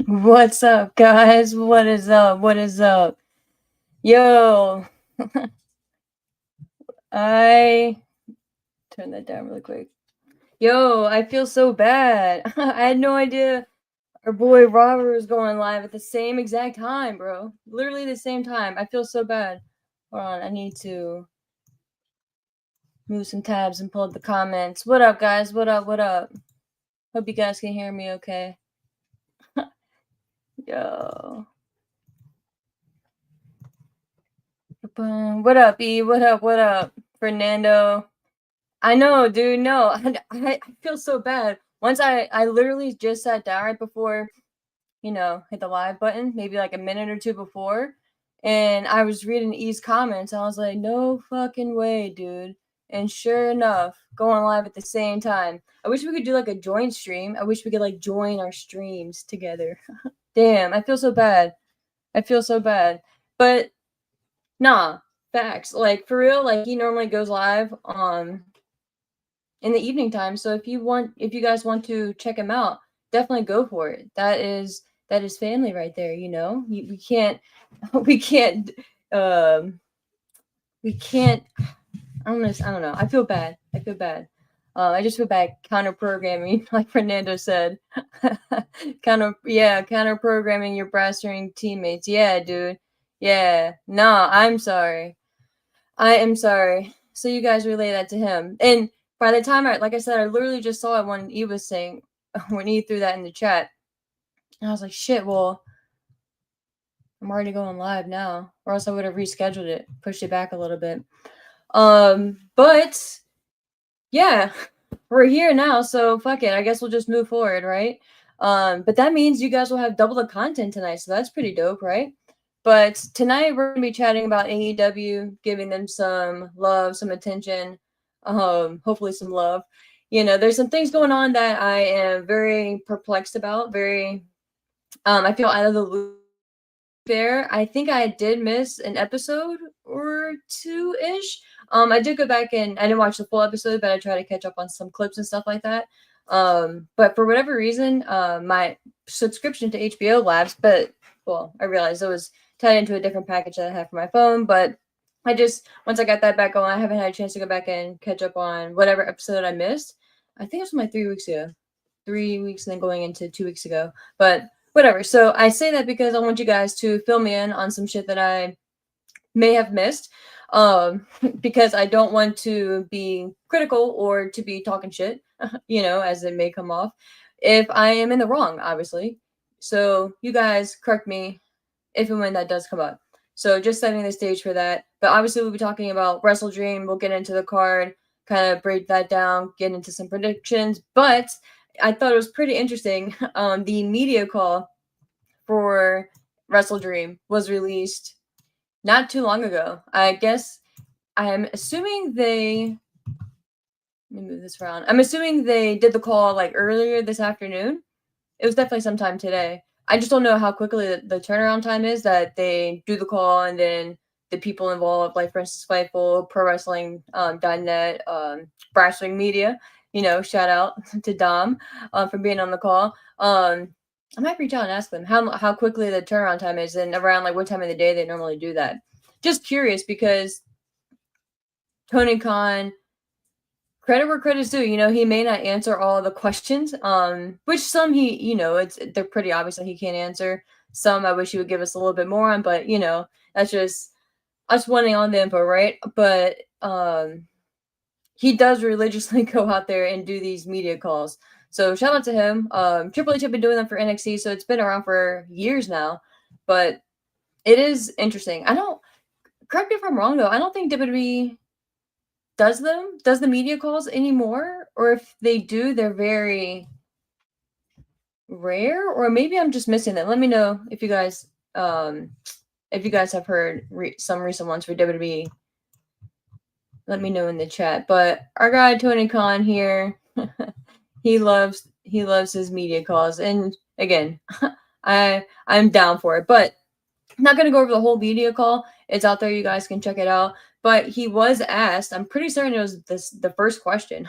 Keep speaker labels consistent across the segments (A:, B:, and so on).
A: What's up, guys? What is up? What is up? Yo, I turn that down really quick. Yo, I feel so bad. I had no idea our boy Robert was going live at the same exact time, bro. Literally the same time. I feel so bad. Hold on, I need to move some tabs and pull up the comments. What up, guys? What up? What up? Hope you guys can hear me okay. Yo. What up, E? What up? What up? Fernando. I know, dude. No, I feel so bad. Once I literally just sat down right before, hit the live button, maybe like a minute or two before, and I was reading E's comments. I was like, no fucking way, dude. And sure enough, going live at the same time. I wish we could do like a joint stream. I wish we could like join our streams together. Damn, I feel so bad. I feel so bad. But nah, facts. Like for real, like he normally goes live on in the evening time. So if you guys want to check him out, definitely go for it. That is family right there. We can't we can't um we can't. I don't know. I feel bad. I feel bad. I just feel bad counter programming, like Fernando said. Counter programming your brass ring teammates. Yeah, dude. Yeah. Nah, I'm sorry. I am sorry. So you guys relay that to him. And by the time like I said, I literally just saw it when he was saying, when he threw that in the chat. And I was like, shit, well, I'm already going live now. Or else I would have rescheduled it, pushed it back a little bit. But yeah, we're here now. So fuck it. I guess we'll just move forward, right? But that means you guys will have double the content tonight. So that's pretty dope, right? But tonight we're gonna be chatting about AEW, giving them some love, some attention, hopefully some love. There's some things going on that I am very perplexed about. I feel out of the loop there. I think I did miss an episode or two ish. I did go back and I didn't watch the full episode, but I tried to catch up on some clips and stuff like that. But for whatever reason, my subscription to HBO lapsed. But well, I realized it was tied into a different package that I have for my phone. But once I got that back on, I haven't had a chance to go back and catch up on whatever episode I missed. I think it was my 3 weeks ago. 3 weeks and then going into 2 weeks ago. But whatever. So I say that because I want you guys to fill me in on some shit that I may have missed. Because I don't want to be critical or to be talking shit, as it may come off. If I am in the wrong, obviously. So you guys correct me if and when that does come up. So just setting the stage for that. But obviously we'll be talking about WrestleDream. We'll get into the card, kind of break that down, get into some predictions. But I thought it was pretty interesting. The media call for WrestleDream was released not too long ago. I guess I'm assuming they. Let me move this around. I'm assuming they did the call like earlier this afternoon. It was definitely sometime today. I just don't know how quickly the turnaround time is that they do the call and then the people involved, like for instance, Fightful, Pro Wrestling .net, Wrestling Media. Shout out to Dom for being on the call. I might reach out and ask them how quickly the turnaround time is and around like what time of the day they normally do that. Just curious because Tony Khan, credit where credit's due. He may not answer all the questions, which some they're pretty obvious that he can't answer. Some I wish he would give us a little bit more on, but that's just us wanting on the info, right? But he does religiously go out there and do these media calls. So shout out to him. Triple H have been doing them for NXT, so it's been around for years now. But it is interesting. Correct me if I'm wrong though. I don't think WWE does the media calls anymore, or if they do, they're very rare, or maybe I'm just missing them. Let me know if you guys have heard some recent ones for WWE. Let me know in the chat. But our guy Tony Khan here, he loves his media calls, and again, I'm down for it. But I'm not gonna go over the whole media call. It's out there. You guys can check it out. But he was asked. I'm pretty certain it was the first question,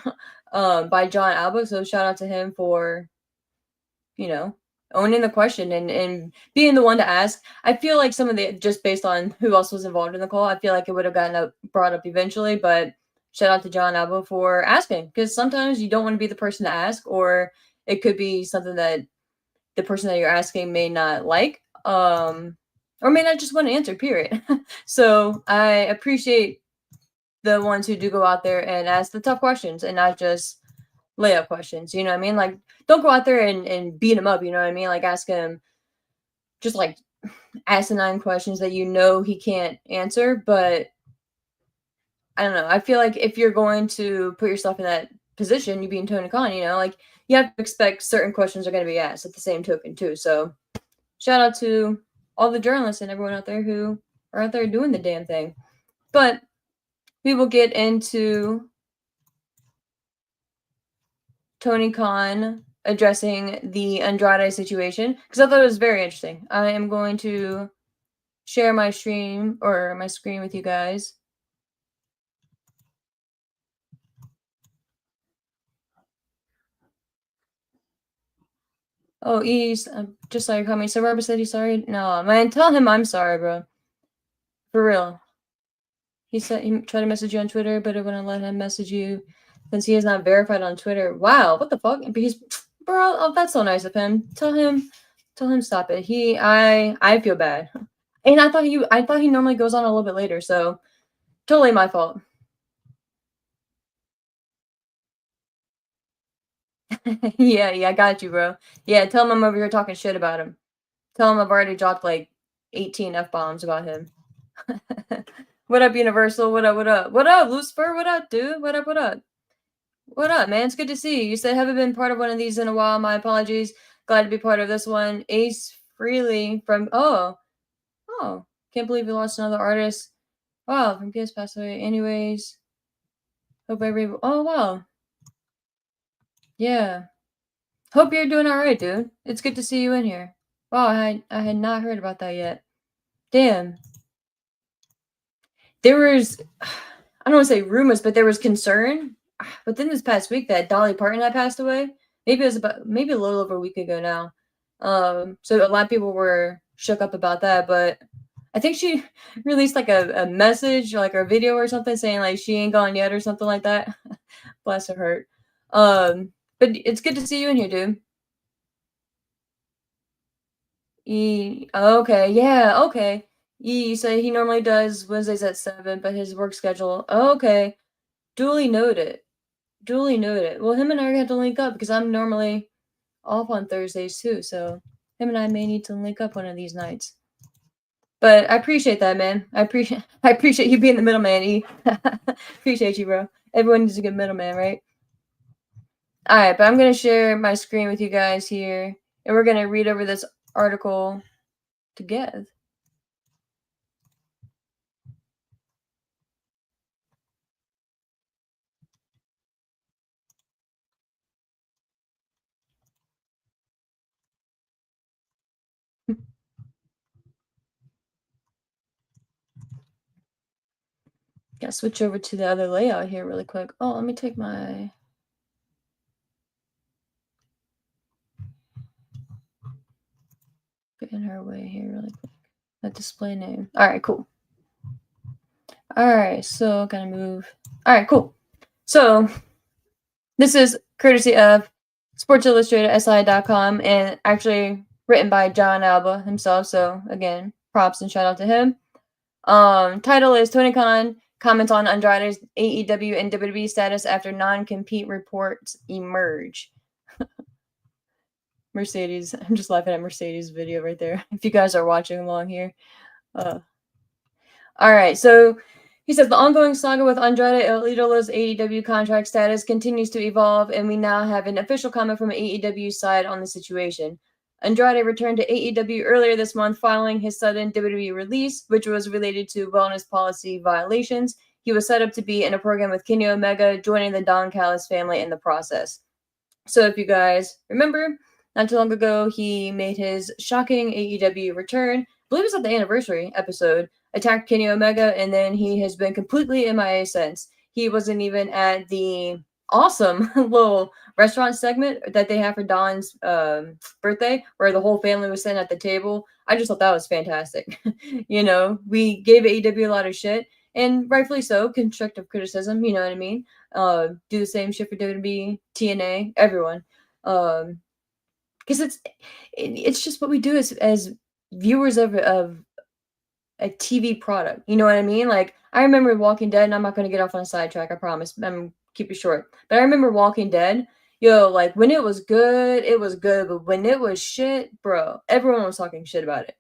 A: by John Alba. So shout out to him for, owning the question and being the one to ask. I feel like some of the, just based on who else was involved in the call, I feel like it would have gotten brought up eventually, but shout out to John Alba for asking, because sometimes you don't want to be the person to ask, or it could be something that the person that you're asking may not like, or may not just want to answer, period. So I appreciate the ones who do go out there and ask the tough questions and not just layup questions. You know what I mean? Like, don't go out there and beat him up. You know what I mean? Like, ask him just like asinine questions that you know he can't answer. But I don't know. I feel like if you're going to put yourself in that position, you being Tony Khan, you know, like you have to expect certain questions are going to be asked at the same token too. So shout out to all the journalists and everyone out there who are out there doing the damn thing. But we will get into Tony Khan addressing the Andrade situation because I thought it was very interesting. I am going to share my stream or my screen with you guys. Oh, Ease, just saw your comment. So Robert said he's sorry. No, man, tell him I'm sorry, bro. For real. He said he tried to message you on Twitter, but it wouldn't let him message you since he is not verified on Twitter. Wow, what the fuck? He's, bro, oh, that's so nice of him. Tell him stop it. I feel bad. And I thought he normally goes on a little bit later, so totally my fault. Yeah, I got you, bro. Yeah, tell him I'm over here talking shit about him. Tell him I've already dropped like 18 F-bombs about him. What up, Universal? What up, what up? What up, Lucifer? What up, dude? What up, what up? What up, man? It's good to see you. You said haven't been part of one of these in a while. My apologies. Glad to be part of this one. Ace Freely from can't believe we lost another artist. Wow, from Kiss passed away. Anyways. Hope oh wow. Yeah. Hope you're doing alright, dude. It's good to see you in here. Wow, I had not heard about that yet. Damn. There was I don't want to say rumors, but there was concern within this past week that Dolly Parton had passed away. Maybe it was maybe a little over a week ago now. So a lot of people were shook up about that, but I think she released like a message, like a video or something saying like she ain't gone yet or something like that. Bless her heart. But it's good to see you in here, dude. Okay, yeah, okay. You say he normally does Wednesdays at 7, but his work schedule. Okay. Duly noted. Duly noted. Well, him and I had to link up because I'm normally off on Thursdays too, so him and I may need to link up one of these nights. But I appreciate that, man. I appreciate you being the middleman, E. Appreciate you, bro. Everyone needs a good middleman, right? All right, but I'm gonna share my screen with you guys here, and we're gonna read over this article together. Gotta switch over to the other layout here really quick. Oh, let me take my... Get in her way here really quick. That display name. All right, cool. All right, so gonna move. All right, cool. So this is courtesy of Sports Illustrated SI.com and actually written by John Alba himself. So again, props and shout out to him. Title is Tony Khan comments on Andrade's AEW and WWE status after non-compete reports emerge. Mercedes, I'm just laughing at Mercedes' video right there. If you guys are watching along here. All right, so he says the ongoing saga with Andrade El Idolo's AEW contract status continues to evolve, and we now have an official comment from AEW's side on the situation. Andrade returned to AEW earlier this month following his sudden WWE release, which was related to wellness policy violations. He was set up to be in a program with Kenny Omega, joining the Don Callis family in the process. So if you guys remember, not too long ago, he made his shocking AEW return. I believe it was at the anniversary episode, attacked Kenny Omega, and then he has been completely MIA since. He wasn't even at the awesome little restaurant segment that they have for Don's birthday, where the whole family was sitting at the table. I just thought that was fantastic. We gave AEW a lot of shit, and rightfully so, constructive criticism. You know what I mean? Do the same shit for WWE, TNA, everyone. Because it's just what we do as viewers of a TV product. You know what I mean? Like, I remember Walking Dead, and I'm not going to get off on a sidetrack, I promise. I'm keep it short. But I remember Walking Dead. Yo, like, when it was good, it was good. But when it was shit, bro, everyone was talking shit about it.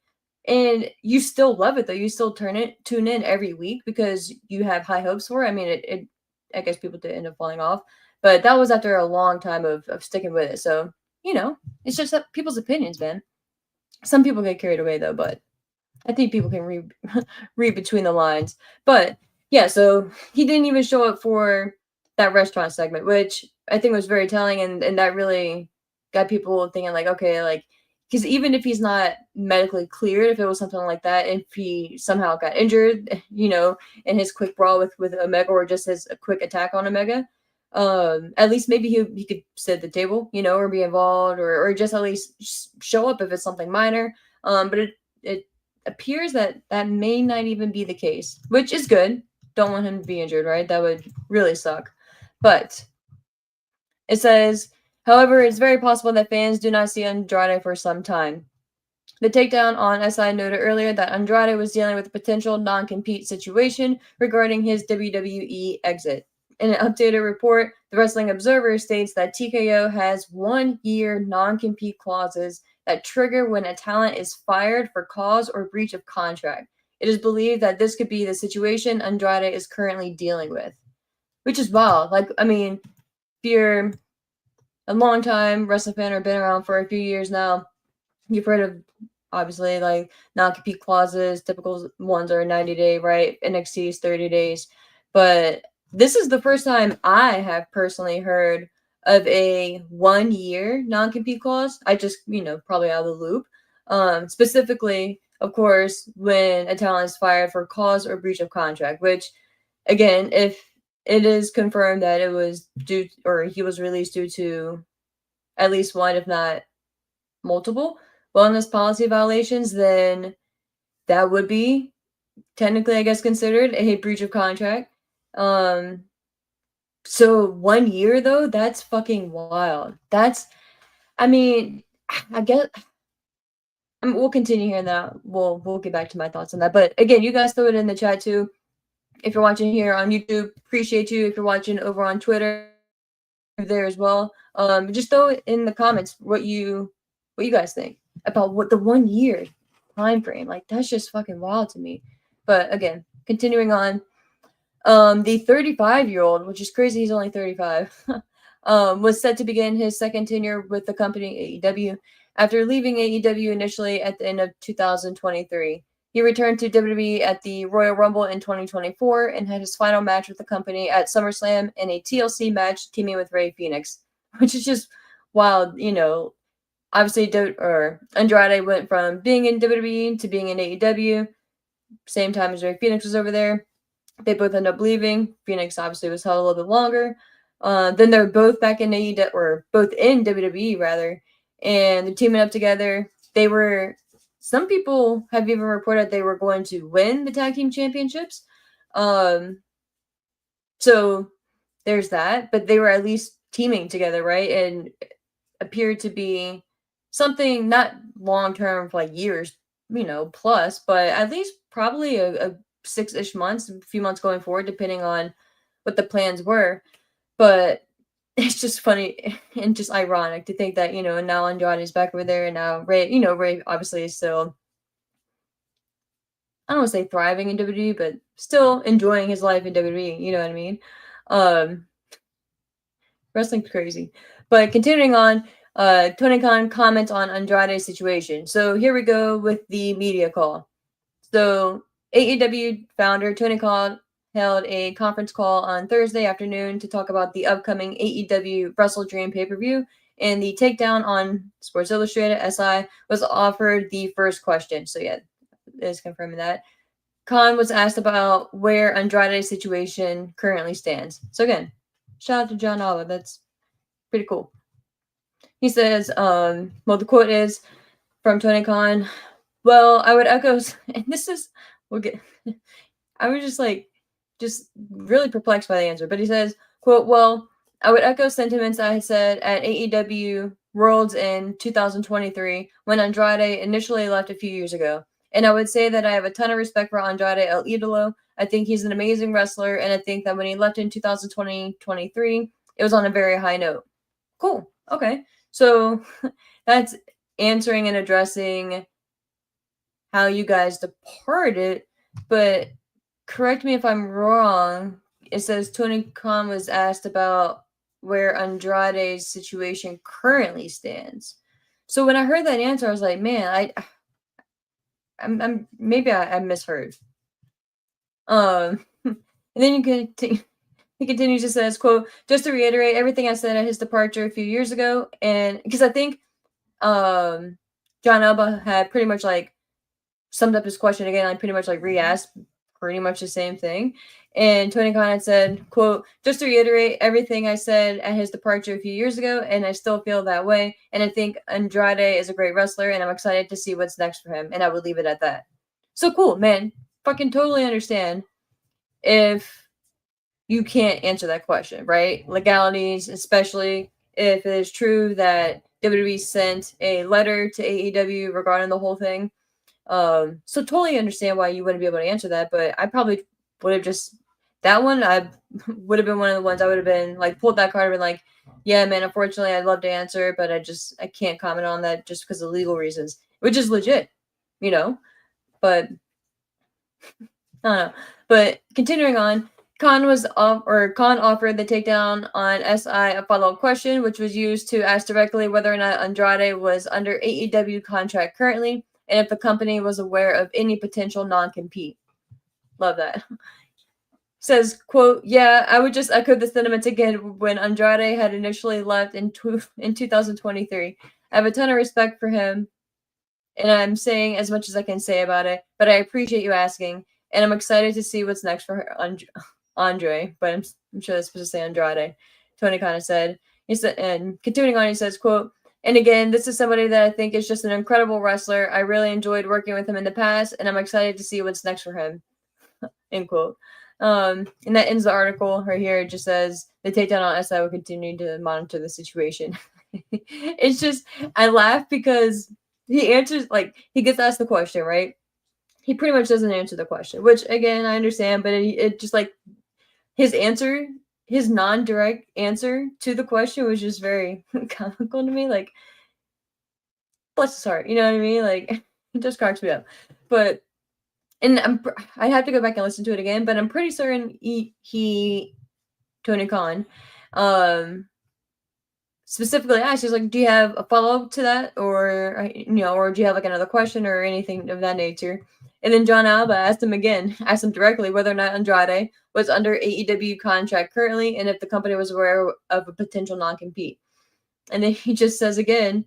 A: And you still love it, though. You still tune in every week because you have high hopes for it. I mean, I guess people did end up falling off. But that was after a long time of sticking with it. So, it's just people's opinions, man. Some people get carried away, though, but I think people can read between the lines. But yeah, so he didn't even show up for that restaurant segment, which I think was very telling, and that really got people thinking, like, okay, like, because even if he's not medically cleared, if it was something like that, if he somehow got injured, in his quick brawl with Omega, or just his a quick attack on Omega, at least maybe he could sit at the table, or be involved, or just at least show up if it's something minor. But it appears that that may not even be the case, which is good. Don't want him to be injured, right? That would really suck. But it says, however, it's very possible that fans do not see Andrade for some time. The takedown on SI noted earlier that Andrade was dealing with a potential non-compete situation regarding his WWE exit. In an updated report, the Wrestling Observer states that TKO has 1-year non-compete clauses that trigger when a talent is fired for cause or breach of contract. It is believed that this could be the situation Andrade is currently dealing with, which is wild. Like, I mean, if you're a long time wrestling fan or been around for a few years now, you've heard of, obviously, like, non-compete clauses. Typical ones are 90-day, right? NXT is 30 days. But this is the first time I have personally heard of a 1-year non-compete clause. I just, probably out of the loop. Specifically, of course, when a talent is fired for cause or breach of contract, which, again, if it is confirmed that it was due, or he was released due to at least one, if not multiple, wellness policy violations, then that would be technically, I guess, considered a breach of contract. So 1 year, though, that's fucking wild. I mean, I guess, we'll continue here, and that we'll get back to my thoughts on that. But again, you guys throw it in the chat too. If you're watching here on YouTube, appreciate you. If you're watching over on Twitter, there as well. Just throw it in the comments what you guys think about what the 1 year time frame. Like, that's just fucking wild to me. But again, continuing on, the 35-year-old, which is crazy, he's only 35, was set to begin his second tenure with the company AEW after leaving AEW initially at the end of 2023. He returned to WWE at the Royal Rumble in 2024 and had his final match with the company at SummerSlam in a TLC match teaming with Rey Fenix, which is just wild. Obviously, Andrade went from being in WWE to being in AEW, same time as Rey Fenix was over there. They both ended up leaving. Phoenix obviously was held a little bit longer. Then they're both back in AEW, or both in WWE rather, and they're teaming up together. Some people have even reported they were going to win the tag team championships. So there's that, but they were at least teaming together, right? And appeared to be something not long term for like years, plus, but at least probably a 6-ish months, a few months going forward, depending on what the plans were. But it's just funny and just ironic to think that, and now Andrade is back over there, and now Ray, Ray obviously is still, I don't want to say thriving in WWE, but still enjoying his life in WWE, you know what I mean? Wrestling's crazy. But continuing on, Tony Khan comments on Andrade's situation. So here we go with the media call. So AEW founder Tony Khan held a conference call on Thursday afternoon to talk about the upcoming AEW WrestleDream pay-per-view, and the takedown on Sports Illustrated SI was offered the first question. So yeah, it is confirming that. Khan was asked about where Andrade's situation currently stands. So again, Shout out to John Oliver. That's pretty cool. He says, well, the quote is from Tony Khan. Well, I would echo, and this is, we'll get, I was just really perplexed by the answer. But he says, quote, well, I would echo sentiments I said at AEW Worlds in 2023 when Andrade initially left a few years ago. And I would say that I have a ton of respect for Andrade El Idolo. I think he's an amazing wrestler, and I think that when he left in 2023, it was on a very high note. Cool. Okay. So that's answering and addressing how you guys departed, but correct me if I'm wrong. It says Tony Khan was asked about where Andrade's situation currently stands. So when I heard that answer, I was like, man, I'm maybe I misheard. And then you can. He continues to says, quote, just to reiterate everything I said at his departure a few years ago, and because I think John Elba had pretty much like summed up his question again. I pretty much like re-asked pretty much the same thing. And Tony Khan had said, quote, just to reiterate everything I said at his departure a few years ago, and I still feel that way. And I think Andrade is a great wrestler, and I'm excited to see what's next for him. And I would leave it at that. So cool, man. Fucking totally understand if you can't answer that question, right? Legalities, especially if it is true that WWE sent a letter to AEW regarding the whole thing. So totally understand why you wouldn't be able to answer that, but I probably would have just that one. I would have been one of the ones I would have been like pulled that card and been like, yeah, man. Unfortunately, I'd love to answer, but I can't comment on that just because of legal reasons, which is legit, you know. But I don't know. But continuing on, Khan offered the takedown on SI a follow-up question, which was used to ask directly whether or not Andrade was under AEW contract currently, and if the company was aware of any potential non-compete. Love that. Says, quote, yeah, I would just echo the sentiments again when Andrade had initially left in 2023. I have a ton of respect for him, and I'm saying as much as I can say about it, but I appreciate you asking, and I'm excited to see what's next for Andre, but I'm sure that's supposed to say Andrade. Tony kind of said. He said, and continuing on, he says, quote, and again, this is somebody that I think is just an incredible wrestler. I really enjoyed working with him in the past, and I'm excited to see what's next for him. End quote. And that ends the article right here. It just says the takedown on SI will continue to monitor the situation. It's just I laugh because he answers like he gets asked the question, right? He pretty much doesn't answer the question, which again I understand, but it just like his answer, his non-direct answer to the question was just very comical to me. Like, bless his heart, you know what I mean? Like, it just cracks me up. But and I have to go back and listen to it again, but I'm pretty certain he Tony Khan, specifically asked, he's like, do you have a follow-up to that? Or, or do you have like another question or anything of that nature? And then John Alba asked him directly whether or not Andrade was under AEW contract currently and if the company was aware of a potential non-compete. And then he just says again,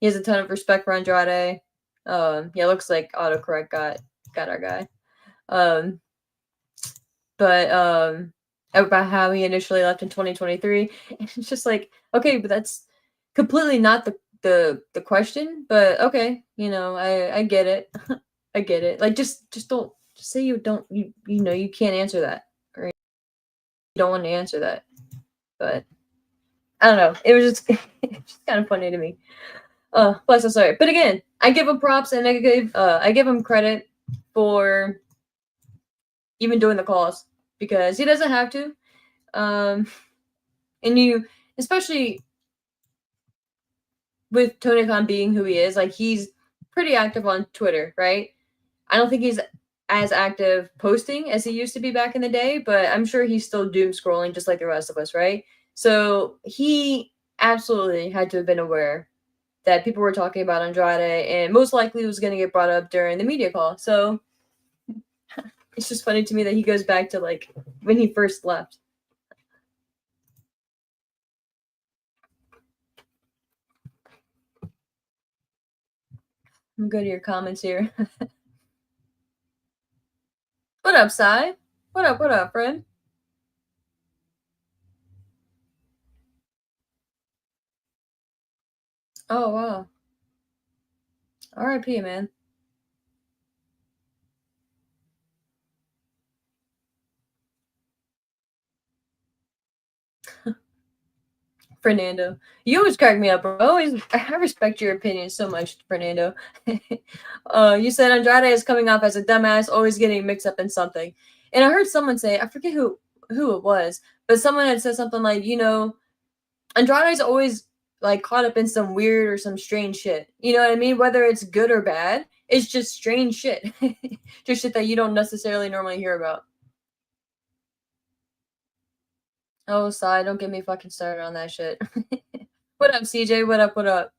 A: he has a ton of respect for Andrade. Yeah, looks like autocorrect got our guy. But about how he initially left in 2023. And it's just like, okay, but that's completely not the question. But okay, I get it. I get it. Like just don't just say you don't you can't answer that or you don't want to answer that. But I don't know. It was just it's just kind of funny to me. Plus I'm sorry. But again, I give him props and I give him credit for even doing the calls because he doesn't have to. And you, especially with Tony Khan being who he is, like he's pretty active on Twitter, right? I don't think he's as active posting as he used to be back in the day, but I'm sure he's still doom scrolling just like the rest of us, right? So he absolutely had to have been aware that people were talking about Andrade and most likely was going to get brought up during the media call. So it's just funny to me that he goes back to like when he first left. I'm good to your comments here. What up, Sai? What up, friend? Oh wow. R.I.P. man. Fernando. You always crack me up, bro. I respect your opinion so much, Fernando. You said Andrade is coming off as a dumbass, always getting mixed up in something. And I heard someone say, I forget who it was, but someone had said something like, Andrade's always like caught up in some weird or some strange shit. You know what I mean? Whether it's good or bad, it's just strange shit. Just shit that you don't necessarily normally hear about. Oh, sigh, don't get me fucking started on that shit. What up, CJ? What up? What up?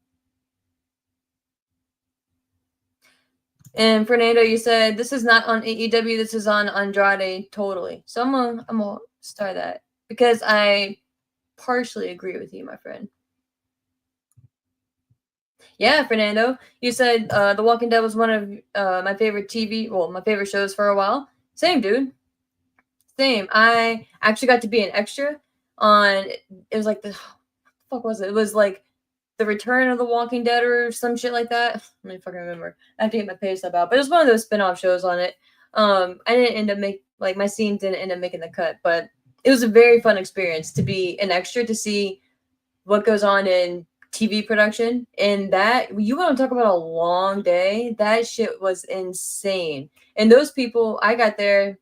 A: And Fernando, you said this is not on AEW. This is on Andrade. Totally. So I'm gonna start that because I partially agree with you, my friend. Yeah, Fernando, you said The Walking Dead was one of my favorite my favorite shows for a while. Same, dude. Same. I actually got to be an extra on. It was like the fuck was it? It was like the Return of the Walking Dead or some shit like that. Let me fucking remember. I have to get my pay stub out, but it was one of those spin-off shows on it. I didn't end up my scene didn't end up making the cut, but it was a very fun experience to be an extra to see what goes on in TV production. And that you want to talk about a long day? That shit was insane. And those people, I got there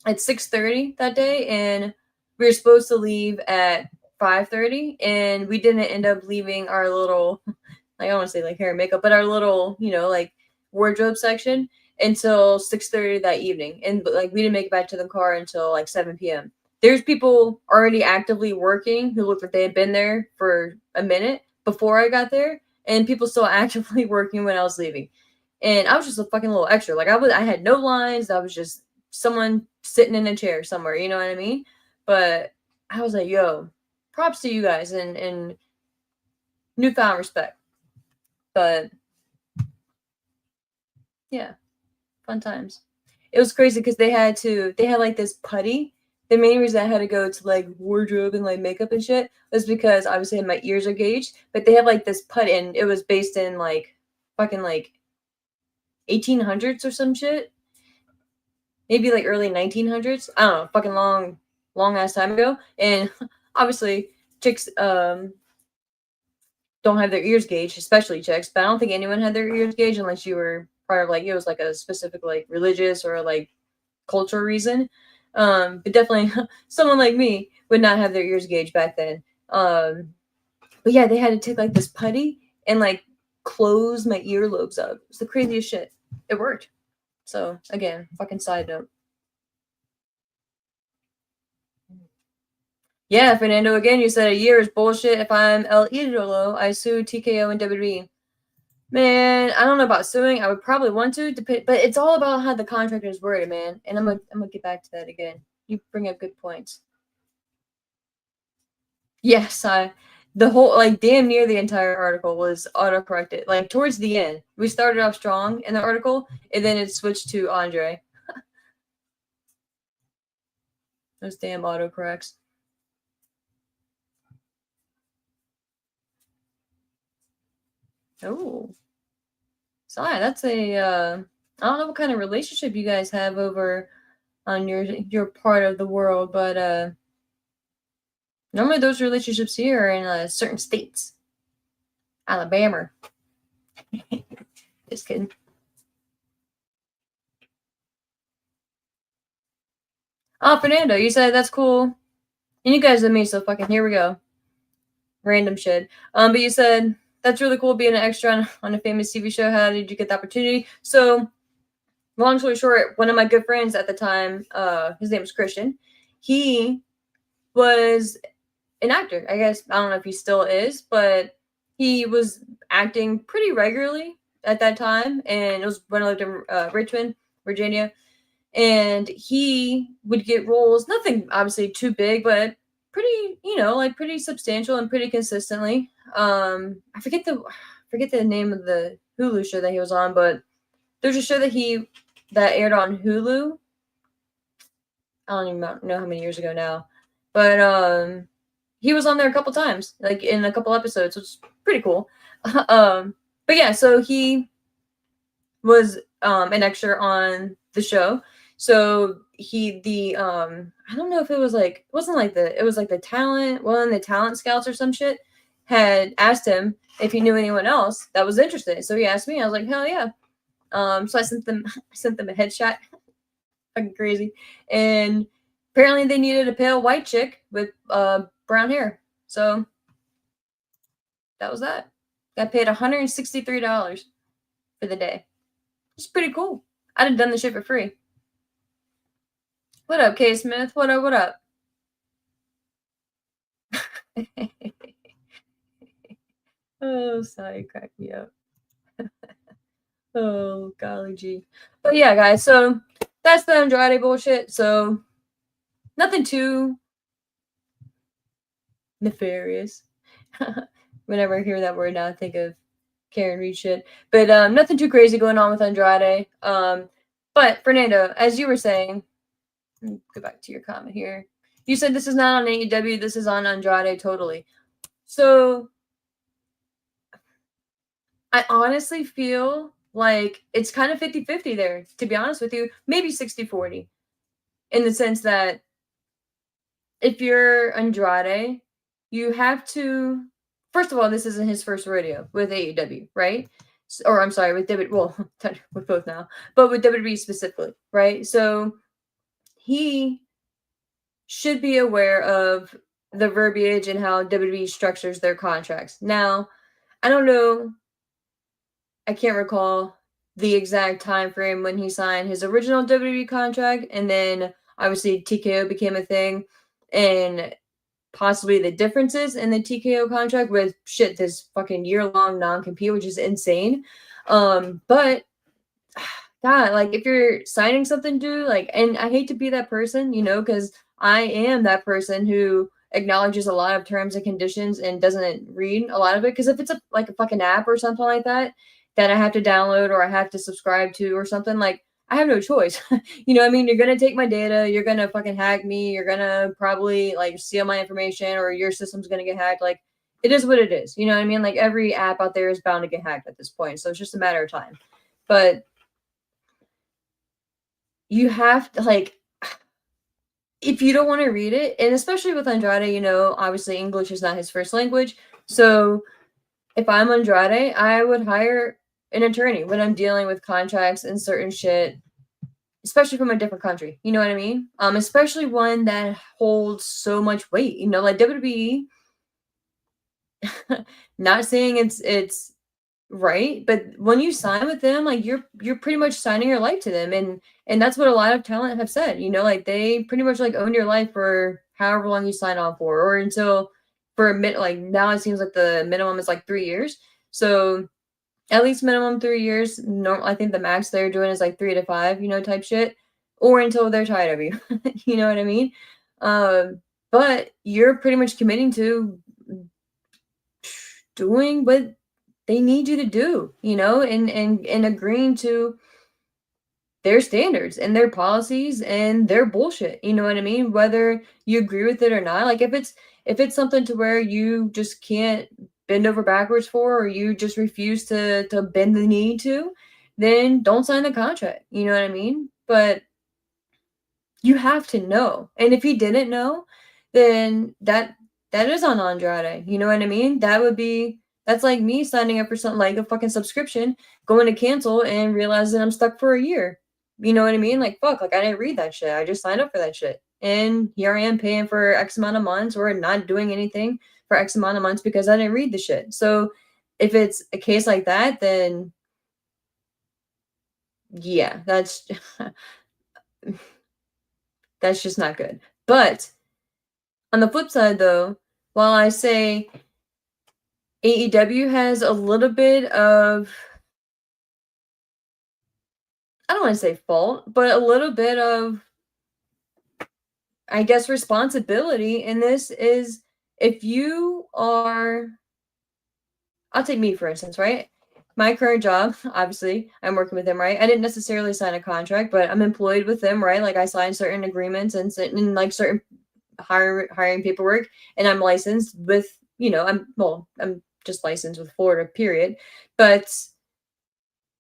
A: at 6:30 that day, and we were supposed to leave at 5:30, and we didn't end up leaving our little, like, I don't want to say like hair and makeup, but our little, like wardrobe section until 6:30 that evening, and like we didn't make it back to the car until like 7 p.m. There's people already actively working who looked like they had been there for a minute before I got there, and people still actively working when I was leaving. And I was just a fucking little extra. Like I had no lines. I was just someone sitting in a chair somewhere, you know what I mean? But I was like, yo, props to you guys and newfound respect. But yeah, fun times. It was crazy because they had like this putty. The main reason I had to go to like wardrobe and like makeup and shit was because obviously my ears are gauged, but they have like this putty and it was based in like fucking like 1800s or some shit. Maybe like early 1900s. I don't know, fucking long ass time ago. And obviously chicks don't have their ears gauged, especially chicks, but I don't think anyone had their ears gauged unless you were part of like it was like a specific like religious or like cultural reason. But definitely someone like me would not have their ears gauged back then. But yeah, they had to take like this putty and like close my earlobes up. It's the craziest shit. It worked. So again, fucking side note. Yeah, Fernando, again, you said a year is bullshit. If I'm El Idolo, I sue TKO and WWE. Man, I don't know about suing. I would probably want to, but it's all about how the contract is worded, man. And I'm gonna get back to that again. You bring up good points. Yes, the whole like damn near the entire article was autocorrected. Like towards the end, we started off strong in the article, and then it switched to Andre. Those damn autocorrects. Oh. So yeah, that's a I don't know what kind of relationship you guys have over on your part of the world, but normally those relationships here are in certain states. Alabama. Just kidding. Oh, Fernando, you said that's cool. And you guys and me, so fucking here we go. Random shit. But you said that's really cool being an extra on a famous TV show. How did you get the opportunity? So long story short, one of my good friends at the time, his name was Christian. He was an actor. I guess I don't know if he still is, but he was acting pretty regularly at that time, and it was when I lived in Richmond, Virginia. And he would get roles, nothing obviously too big, but pretty, like pretty substantial and pretty consistently. I forget the name of the Hulu show that he was on, but there's a show that aired on Hulu. I don't even know how many years ago now, but he was on there a couple times, like in a couple episodes, which is pretty cool. But yeah, so he was an extra on the show. So I don't know if it was like, it wasn't like it was like the talent, one of the talent scouts or some shit had asked him if he knew anyone else that was interested. So he asked me. I was like, hell yeah. So I sent them a headshot. Fucking crazy. And apparently they needed a pale white chick with brown hair. So that was that. Got paid $163 for the day. It's pretty cool. I'd have done the shit for free. What up, K Smith? What up? What up? Oh, sorry, crack me up. Oh, golly gee. But yeah, guys, so that's the Andrade bullshit. So nothing too nefarious. Whenever I hear that word now, I think of Karen Reed shit. But nothing too crazy going on with Andrade. But Fernando, as you were saying, let me go back to your comment here. You said this is not on AEW, this is on Andrade totally. So I honestly feel like it's kind of 50-50 there, to be honest with you. Maybe 60-40. In the sense that if you're Andrade, you have to, first of all, this isn't his first rodeo with AEW, right? Or I'm sorry, with WWE, well, with both now, but with WWE specifically, right? So he should be aware of the verbiage and how WWE structures their contracts. Now, I don't know, I can't recall the exact time frame when he signed his original WWE contract, and then obviously TKO became a thing, and possibly the differences in the TKO contract with shit this fucking year-long non-compete, which is insane. But God, like if you're signing something, dude, like, and I hate to be that person, you know, because I am that person who acknowledges a lot of terms and conditions and doesn't read a lot of it. Because if it's like a fucking app or something like that that I have to download or I have to subscribe to or something, like I have no choice. You know what I mean? You're gonna take my data, you're gonna fucking hack me, you're gonna probably like steal my information, or your system's gonna get hacked. Like it is what it is. You know what I mean? Like every app out there is bound to get hacked at this point. So it's just a matter of time. But you have to, like, if you don't want to read it, and especially with Andrade, you know, obviously English is not his first language. So if I'm Andrade, I would hire an attorney when I'm dealing with contracts and certain shit, especially from a different country. You know what I mean? Especially one that holds so much weight. You know, like WWE. Not saying it's right, but when you sign with them, like you're pretty much signing your life to them, and that's what a lot of talent have said. You know, like they pretty much like own your life for however long you sign on for, or until for a minute. Like now, it seems like the minimum is like 3 years. So at least minimum 3 years. No, I think the max they're doing is like 3 to 5. You know, type shit, or until they're tired of you. You know what I mean? But you're pretty much committing to doing what they need you to do, you know, and agreeing to their standards and their policies and their bullshit. You know what I mean? Whether you agree with it or not. Like if it's something to where you just can't bend over backwards for, or you just refuse to bend the knee to, then don't sign the contract. You know what I mean? But you have to know. And if he didn't know, then that is on Andrade. You know what I mean? That's like me signing up for something like a fucking subscription, going to cancel and realizing I'm stuck for a year. You know what I mean? Like fuck, like I didn't read that shit. I just signed up for that shit. And here I am paying for X amount of months or not doing anything for X amount of months because I didn't read the shit. So if it's a case like that, then yeah, that's just not good. But on the flip side, though, while I say AEW has a little bit of, I don't want to say fault, but a little bit of, I guess, responsibility in this is if you are, I'll take me for instance, right? My current job, obviously, I'm working with them, right? I didn't necessarily sign a contract, but I'm employed with them, right? Like I signed certain agreements and like certain hiring paperwork, and I'm licensed with, you know, I'm just licensed with Florida, period. But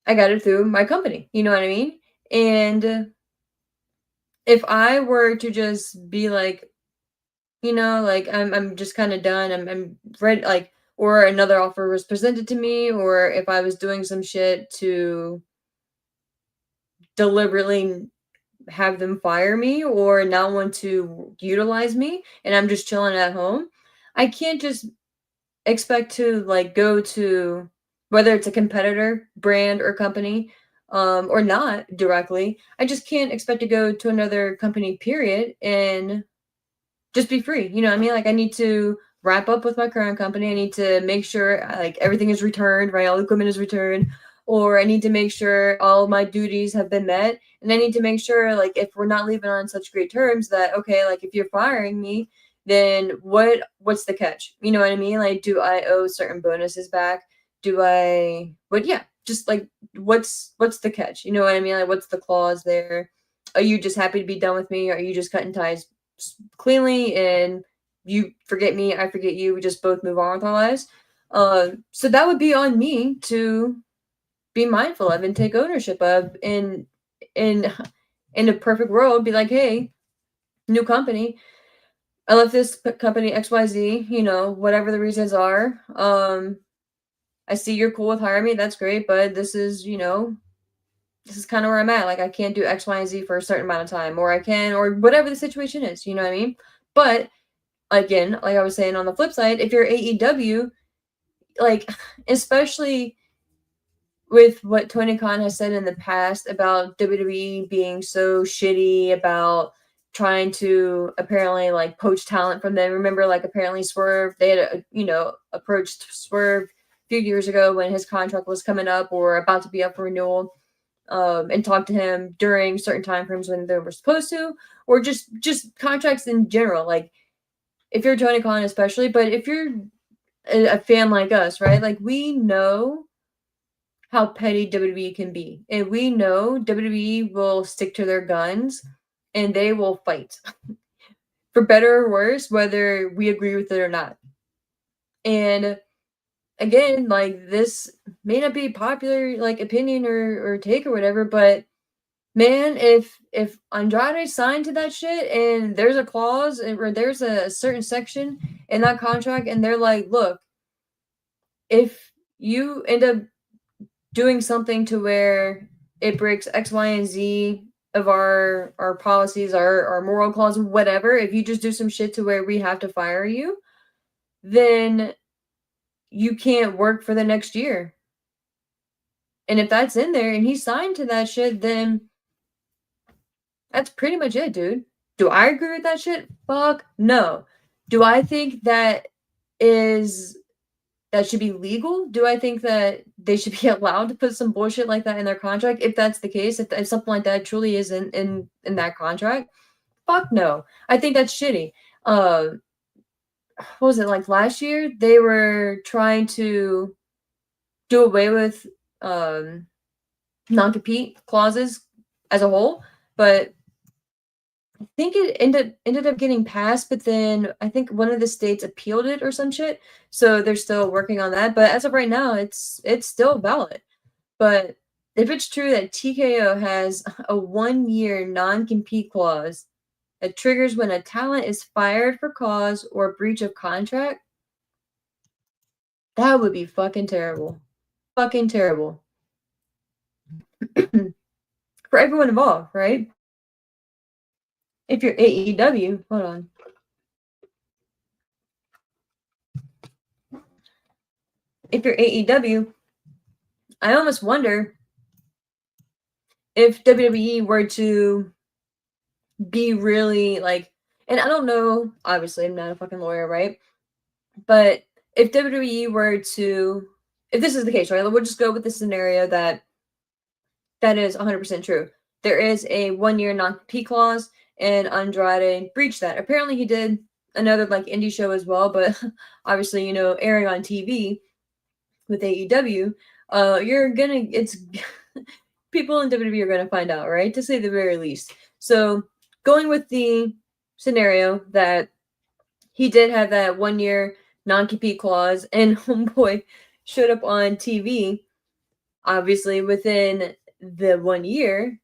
A: I got it through my company. You know what I mean? And if I were to just be like, like I'm just kind of done. I'm ready, like, or another offer was presented to me, or if I was doing some shit to deliberately have them fire me or not want to utilize me and I'm just chilling at home, I can't just expect to like go to whether it's a competitor, brand or company, or not directly. I just can't expect to go to another company, period, and just be free. You know what I mean? Like I need to wrap up with my current company. I need to make sure like everything is returned, right? All the equipment is returned, or I need to make sure all my duties have been met. And I need to make sure like if we're not leaving on such great terms that okay, like if you're firing me, then what's the catch? You know what I mean? Like do I owe certain bonuses back? Do I but yeah, just like what's the catch? You know what I mean? Like what's the clause there? Are you just happy to be done with me? Are you just cutting ties cleanly and you forget me, I forget you, we just both move on with our lives? So that would be on me to be mindful of and take ownership of in in a perfect world be like, hey, new company, I left this company XYZ, whatever the reasons are. I see you're cool with hiring me, that's great, but this is kind of where I'm at. Like I can't do X, Y, and Z for a certain amount of time, or I can, or whatever the situation is, you know what I mean? But again, like I was saying on the flip side, if you're AEW, like especially with what Tony Khan has said in the past about WWE being so shitty about trying to apparently like poach talent from them. Remember, like apparently Swerve, they had approached Swerve a few years ago when his contract was coming up or about to be up for renewal, and talked to him during certain time frames when they were supposed to, or just contracts in general. Like if you're Tony Khan especially, but if you're a fan like us, right? Like we know how petty WWE can be. And we know WWE will stick to their guns and they will fight for better or worse, whether we agree with it or not. And again, like this may not be popular like opinion or take or whatever, but man, if Andrade signed to that shit and there's a clause or there's a certain section in that contract and they're like, look, if you end up doing something to where it breaks X, Y, and Z of our policies, our moral clause, whatever, if you just do some shit to where we have to fire you, then you can't work for the next year. And if that's in there and he signed to that shit, then that's pretty much it, dude. Do I agree with that shit? Fuck no. Do I think that should be legal? Do I think that they should be allowed to put some bullshit like that in their contract? If that's the case, if something like that truly is in that contract, fuck no. I think that's shitty. What was it like last year? They were trying to do away with non-compete clauses as a whole, but I think it ended up getting passed, but then I think one of the states appealed it or some shit. So they're still working on that. But as of right now, it's still valid. But if it's true that TKO has a 1-year non-compete clause that triggers when a talent is fired for cause or breach of contract, that would be fucking terrible. Fucking terrible. For everyone involved, right? If you're AEW, hold on. If you're AEW, I almost wonder if WWE were to be really like, and I don't know, obviously I'm not a fucking lawyer, right? But if WWE were to, if this is the case, right? We'll just go with the scenario that is 100% true. There is a 1-year non-compete clause, and Andrade breached that. Apparently, he did another like indie show as well, but obviously, airing on TV with AEW, it's people in WWE are gonna find out, right? To say the very least. So going with the scenario that he did have that 1-year non-compete clause, and homeboy showed up on TV, obviously within the 1 year,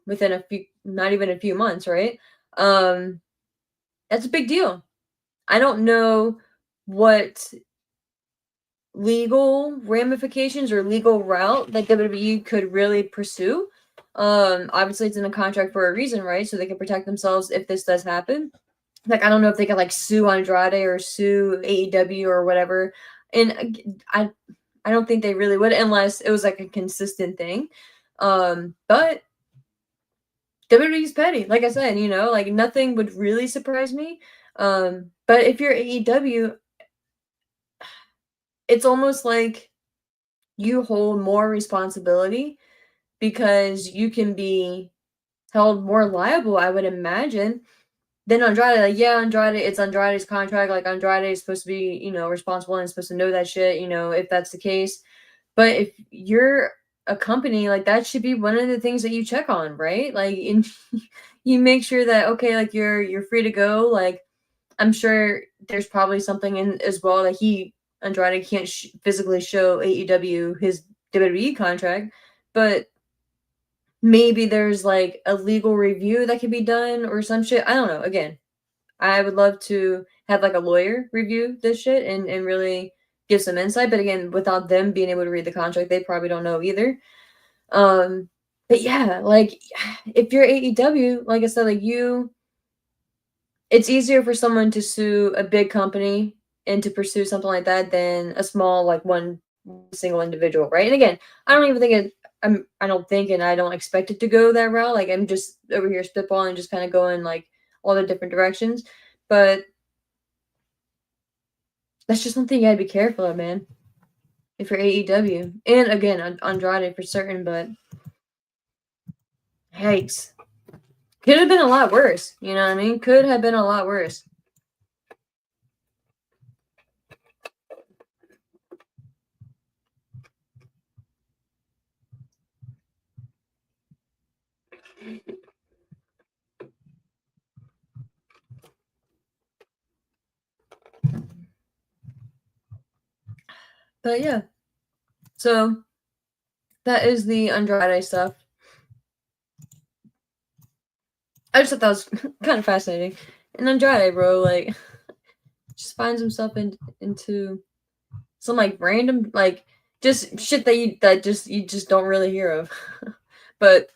A: within a few, not even a few months, right? That's a big deal. I don't know what legal ramifications or legal route that WWE could really pursue. Obviously it's in a contract for a reason, right? So they can protect themselves if this does happen. Like, I don't know if they could like sue Andrade or sue AEW or whatever. And I don't think they really would unless it was like a consistent thing. But WWE's petty. Like I said, like nothing would really surprise me. But if you're AEW, it's almost like you hold more responsibility because you can be held more liable, I would imagine, than Andrade. Like, yeah, Andrade, it's Andrade's contract. Like, Andrade is supposed to be, responsible and supposed to know that shit, if that's the case. But if you're a company, like, that should be one of the things that you check on, right? Like, you make sure that, okay, like, you're free to go. Like, I'm sure there's probably something in as well that Andrade can't physically show AEW his WWE contract, but maybe there's like a legal review that could be done or some shit. I don't know. Again, I would love to have like a lawyer review this shit and really give some insight. But again, without them being able to read the contract, they probably don't know either. But yeah, like if you're AEW, like I said, like it's easier for someone to sue a big company and to pursue something like that than a small, like one single individual, right? And again, I don't even think I don't think and I don't expect it to go that route. Like I'm just over here spitballing, just kind of going like all the different directions. But that's just something you gotta be careful of, man. If you're AEW, and again, Andrade for certain, but yikes, could have been a lot worse. You know what I mean? Could have been a lot worse. But yeah, so that is the Andrade stuff. I just thought that was kind of fascinating. And Andrade, bro, like, just finds himself into some like random, like, just shit that you just don't really hear of. But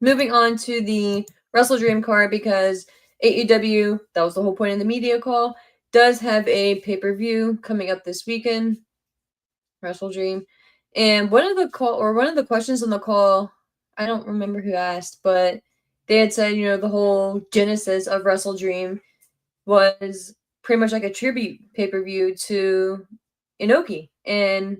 A: moving on to the WrestleDream card, because AEW, that was the whole point of the media call, does have a pay-per-view coming up this weekend, WrestleDream. And one of the questions on the call, I don't remember who asked, but they had said, the whole genesis of WrestleDream was pretty much like a tribute pay-per-view to Inoki. And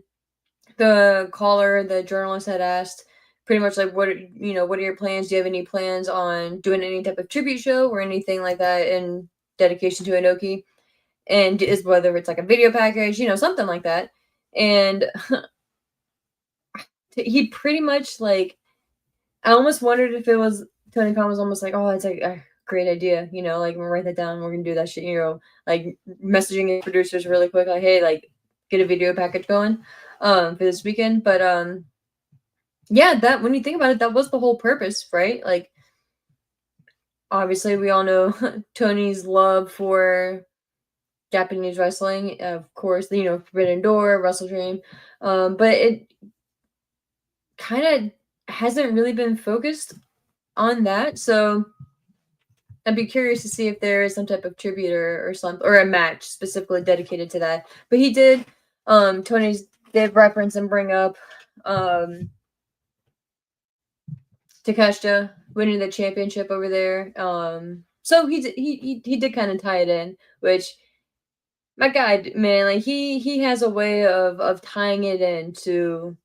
A: the caller, the journalist had asked pretty much like, what are your plans? Do you have any plans on doing any type of tribute show or anything like that in dedication to Inoki? And is whether it's like a video package, something like that. And he pretty much like, I almost wondered if it was Tony Khan was almost like, oh, that's like a great idea, like we'll write that down, we're gonna do that shit, like messaging the producers really quick, like, hey, like get a video package going for this weekend. But yeah, that when you think about it, that was the whole purpose, right? Like obviously we all know Tony's love for Japanese wrestling, of course, Forbidden Door, WrestleDream, but it kind of hasn't really been focused on that. So I'd be curious to see if there is some type of tribute or something, or a match specifically dedicated to that. But he did, Tony's did reference and bring up Takeshita winning the championship over there. So he did kind of tie it in, which my guy, man, like he has a way of tying it into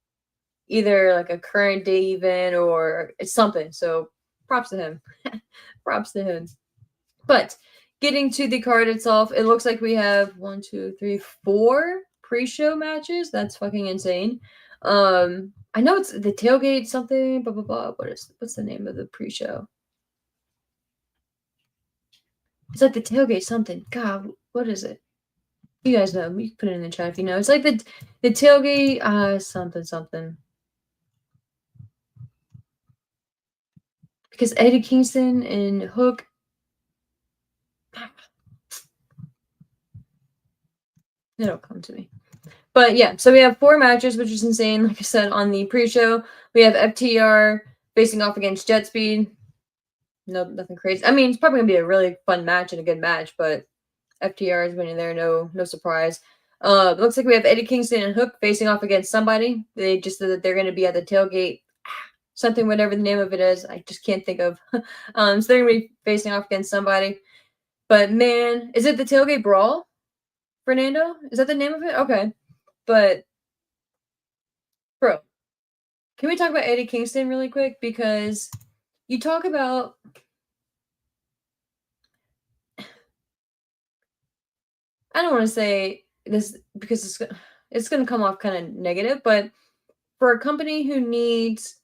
A: either like a current day event or it's something. So props to him. Props to him. But getting to the card itself, it looks like we have 1, 2, 3, 4 pre-show matches. That's fucking insane. I know it's the tailgate something, blah blah blah. What's the name of the pre-show? It's like the tailgate something. God, what is it? You guys know. You can put it in the chat if you know. It's like the tailgate something. Because Eddie Kingston and Hook. It'll come to me. But yeah, so we have 4 matches, which is insane. Like I said on the pre-show, we have FTR facing off against Jet Speed. No, nothing crazy. I mean, it's probably gonna be a really fun match and a good match, but FTR is winning there. No surprise. Looks like we have Eddie Kingston and Hook facing off against somebody. They just said that they're gonna be at the tailgate, something, whatever the name of it is. I just can't think of. So they're gonna be facing off against somebody. But man, is it the tailgate brawl? Fernando? Is that the name of it? Okay. But bro, can we talk about Eddie Kingston really quick? Because you talk about I don't want to say this because it's going to come off kind of negative, but for a company who needs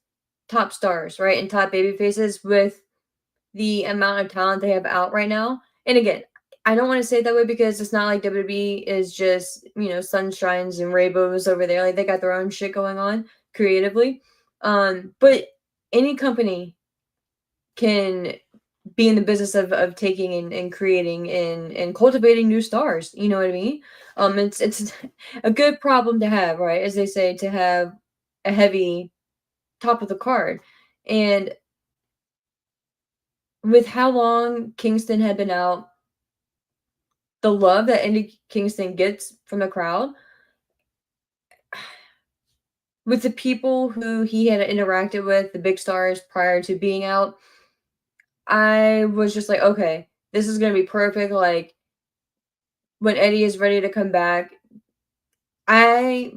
A: top stars, right, and top baby faces with the amount of talent they have out right now, and again, I don't want to say it that way because it's not like WWE is just, sunshines and rainbows over there. Like they got their own shit going on creatively. But any company can be in the business of taking and creating and cultivating new stars. You know what I mean? It's a good problem to have, right? As they say, to have a heavy top of the card. And with how long Kingston had been out, the love that Eddie Kingston gets from the crowd, with the people who he had interacted with, the big stars prior to being out, I was just like, okay, this is gonna be perfect. Like when Eddie is ready to come back, I,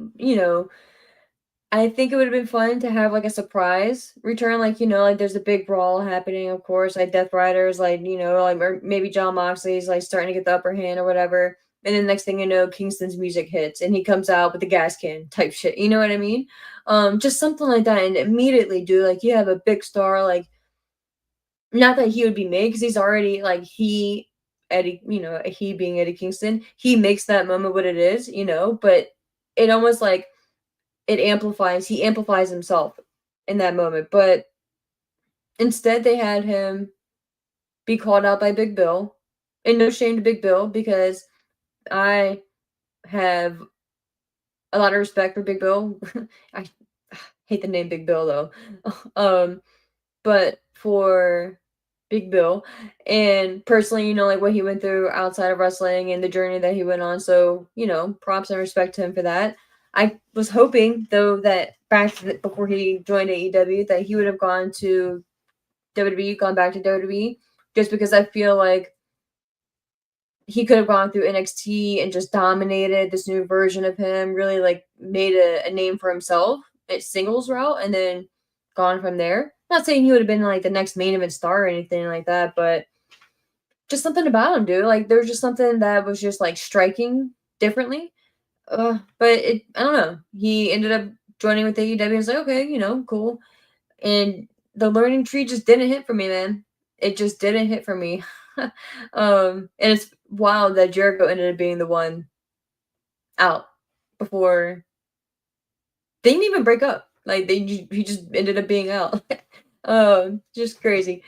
A: I think it would have been fun to have like a surprise return, like there's a big brawl happening, of course, like Death Riders, or maybe John Moxley's like starting to get the upper hand or whatever. And then next thing you know, Kingston's music hits and he comes out with the gas can type shit. You know what I mean? Just something like that. And immediately, dude, like you have a big star, like not that he would be made because he's already like Eddie, he being Eddie Kingston, he makes that moment what it is, but it almost like he amplifies himself in that moment. But instead they had him be called out by Big Bill. And no shame to Big Bill because I have a lot of respect for Big Bill. I hate the name Big Bill though. But for Big Bill and personally, like what he went through outside of wrestling and the journey that he went on. So, props and respect to him for that. I was hoping though that before he joined AEW that he would have gone to WWE, gone back to WWE, just because I feel like he could have gone through NXT and just dominated this new version of him, really like made a name for himself at singles route and then gone from there. Not saying he would have been like the next main event star or anything like that, but just something about him, dude. Like there's just something that was just like striking differently. But I don't know. He ended up joining with AEW and was like, okay, cool. And the learning tree just didn't hit for me, man. It just didn't hit for me. And it's wild that Jericho ended up being the one out before they didn't even break up. Like he just ended up being out. Just crazy.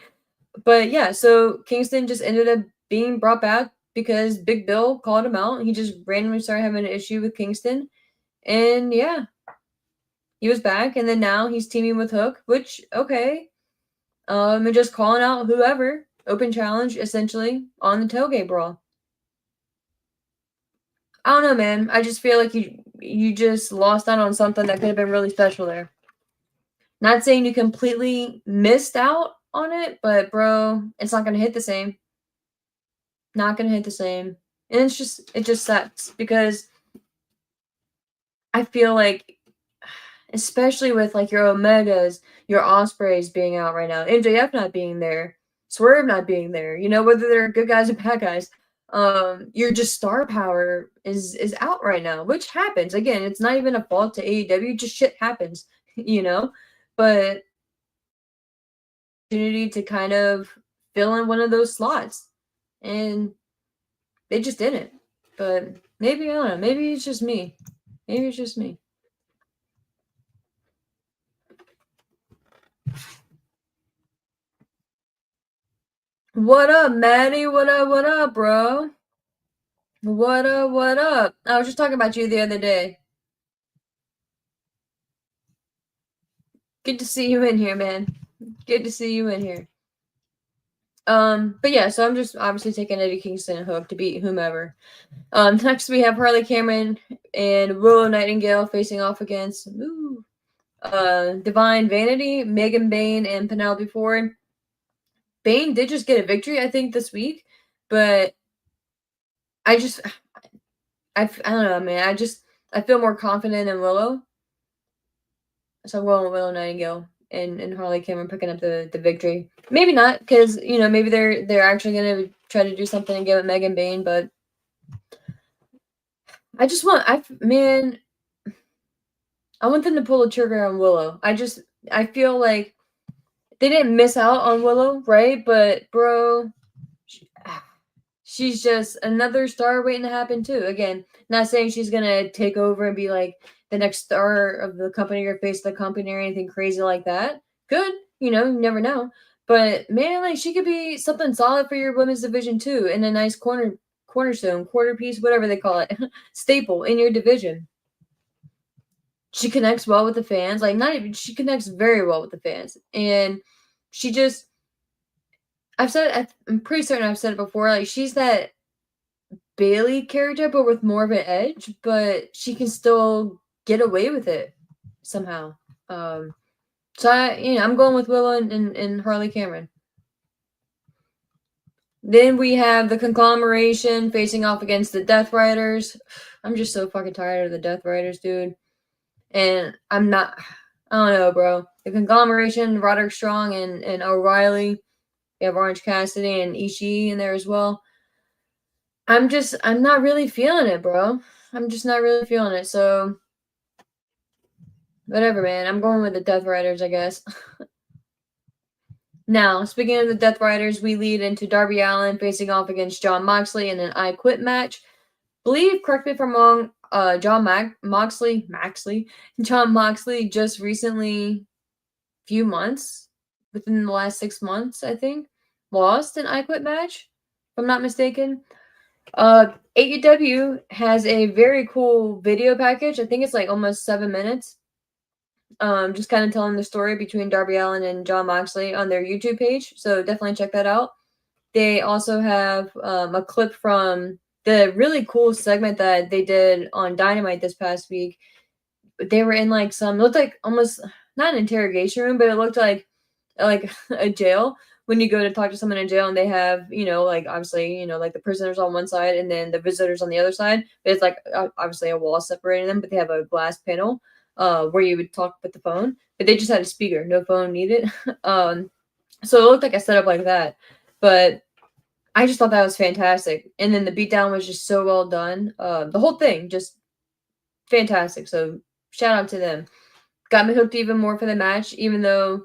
A: But yeah, so Kingston just ended up being brought back because Big Bill called him out. He just randomly started having an issue with Kingston. And yeah, he was back. And then now he's teaming with Hook, which, okay. And just calling out whoever. Open challenge, essentially, on the tailgate brawl. I don't know, man. I just feel like you just lost out on something that could have been really special there. Not saying you completely missed out on it, but bro, it's not gonna hit the same. Not gonna hit the same. And it just sucks because I feel like especially with like your Omegas, your Ospreys being out right now, MJF not being there, Swerve not being there, whether they're good guys or bad guys, your just star power is out right now, which happens. Again, it's not even a fault to AEW, just shit happens, but opportunity to kind of fill in one of those slots. And they just didn't. But Maybe, I don't know. Maybe it's just me. Maybe it's just me. What up, Maddie? What up, bro? What up? I was just talking about you the other day. Good to see you in here, man. Good to see you in here. But yeah, so I'm just obviously taking Eddie Kingston Hook to beat whomever. Next we have Harley Cameron and Willow Nightingale facing off against Divine Vanity, Megan Bain, and Penelope Ford. Bain did just get a victory, I think, this week, but I don't know, man. I feel more confident in Willow. So I'm going with Willow Nightingale and Harley Cameron picking up the victory. Maybe not, because maybe they're actually gonna try to do something and give it Megan Bain, but I want them to pull the trigger on Willow. I feel like they didn't miss out on Willow, right? But bro, she's just another star waiting to happen too. Again, not saying she's gonna take over and be like the next star of the company or face of the company or anything crazy like that. Good, you never know. But man, like she could be something solid for your women's division too, in a nice cornerstone, quarter piece, whatever they call it, staple in your division. She connects well with the fans. Like she connects very well with the fans, and I'm pretty certain I've said it before. Like she's that Bailey character, but with more of an edge. But she can still get away with it somehow. So I'm going with Willow and Harley Cameron. Then we have the Conglomeration facing off against the Death Riders. I'm just so fucking tired of the Death Riders, dude. And I don't know, bro. The Conglomeration, Roderick Strong and O'Reilly. We have Orange Cassidy and Ishii in there as well. I'm not really feeling it, bro. I'm just not really feeling it. So, whatever, man. I'm going with the Death Riders, I guess. Now, speaking of the Death Riders, we lead into Darby Allin facing off against Jon Moxley in an I Quit match. Correct me if I'm wrong, Jon Moxley just recently, few months, within the last 6 months, I think, lost an I Quit match, if I'm not mistaken. AEW has a very cool video package. I think it's like almost 7 minutes. Just kind of telling the story between Darby Allin and Jon Moxley on their YouTube page. So definitely check that out. They also have a clip from the really cool segment that they did on Dynamite this past week. They were in like it looked like almost not an interrogation room, but it looked like a jail when you go to talk to someone in jail and they have, like obviously, like the prisoners on one side and then the visitors on the other side. But it's like obviously a wall separating them, but they have a glass panel where you would talk with the phone, but they just had a speaker, no phone needed. So it looked like a setup like that, but I just thought that was fantastic. And then the beatdown was just so well done. The whole thing just fantastic. So shout out to them. Got me hooked even more for the match, even though,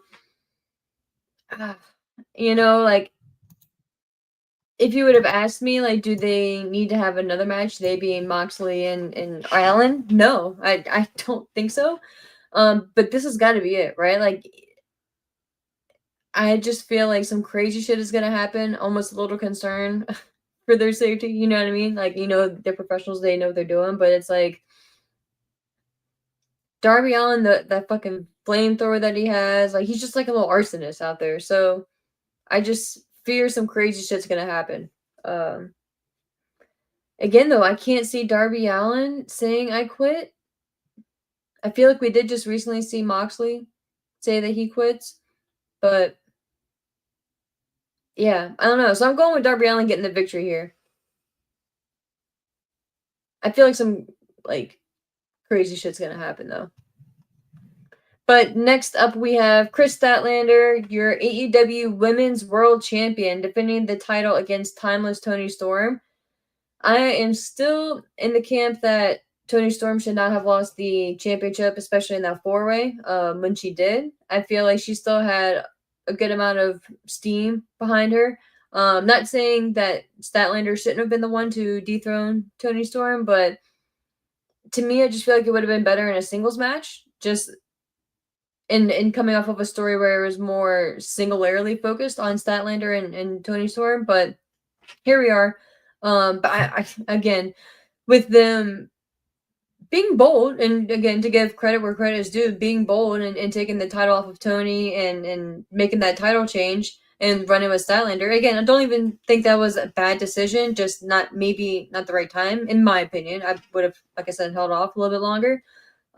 A: like if you would have asked me, like, do they need to have another match? They being Moxley and Allen? No, I don't think so. But this has got to be it, right? Like, I just feel like some crazy shit is gonna happen. Almost a little concern for their safety. You know what I mean? Like, they're professionals; they know what they're doing. But it's like Darby Allin, that fucking flamethrower that he has, like he's just like a little arsonist out there. So I just fear some crazy shit's gonna happen. Again, though, I can't see Darby Allin saying I quit. I feel like we did just recently see Moxley say that he quits, but yeah, I don't know. So I'm going with Darby Allin getting the victory here. I feel like some crazy shit's gonna happen though. But next up, we have Chris Statlander, your AEW Women's World Champion, defending the title against Timeless Toni Storm. I am still in the camp that Toni Storm should not have lost the championship, especially in that four-way. When she did, I feel like she still had a good amount of steam behind her. Not saying that Statlander shouldn't have been the one to dethrone Tony Storm, but to me, I just feel like it would have been better in a singles match. Just in coming off of a story where it was more singularly focused on Statlander and Tony Storm, but here we are. But I again, with them being bold, and again, to give credit where credit is due, being bold and taking the title off of Tony and making that title change and running with Statlander. Again, I don't even think that was a bad decision, just maybe not the right time, in my opinion. I would have, like I said, held off a little bit longer.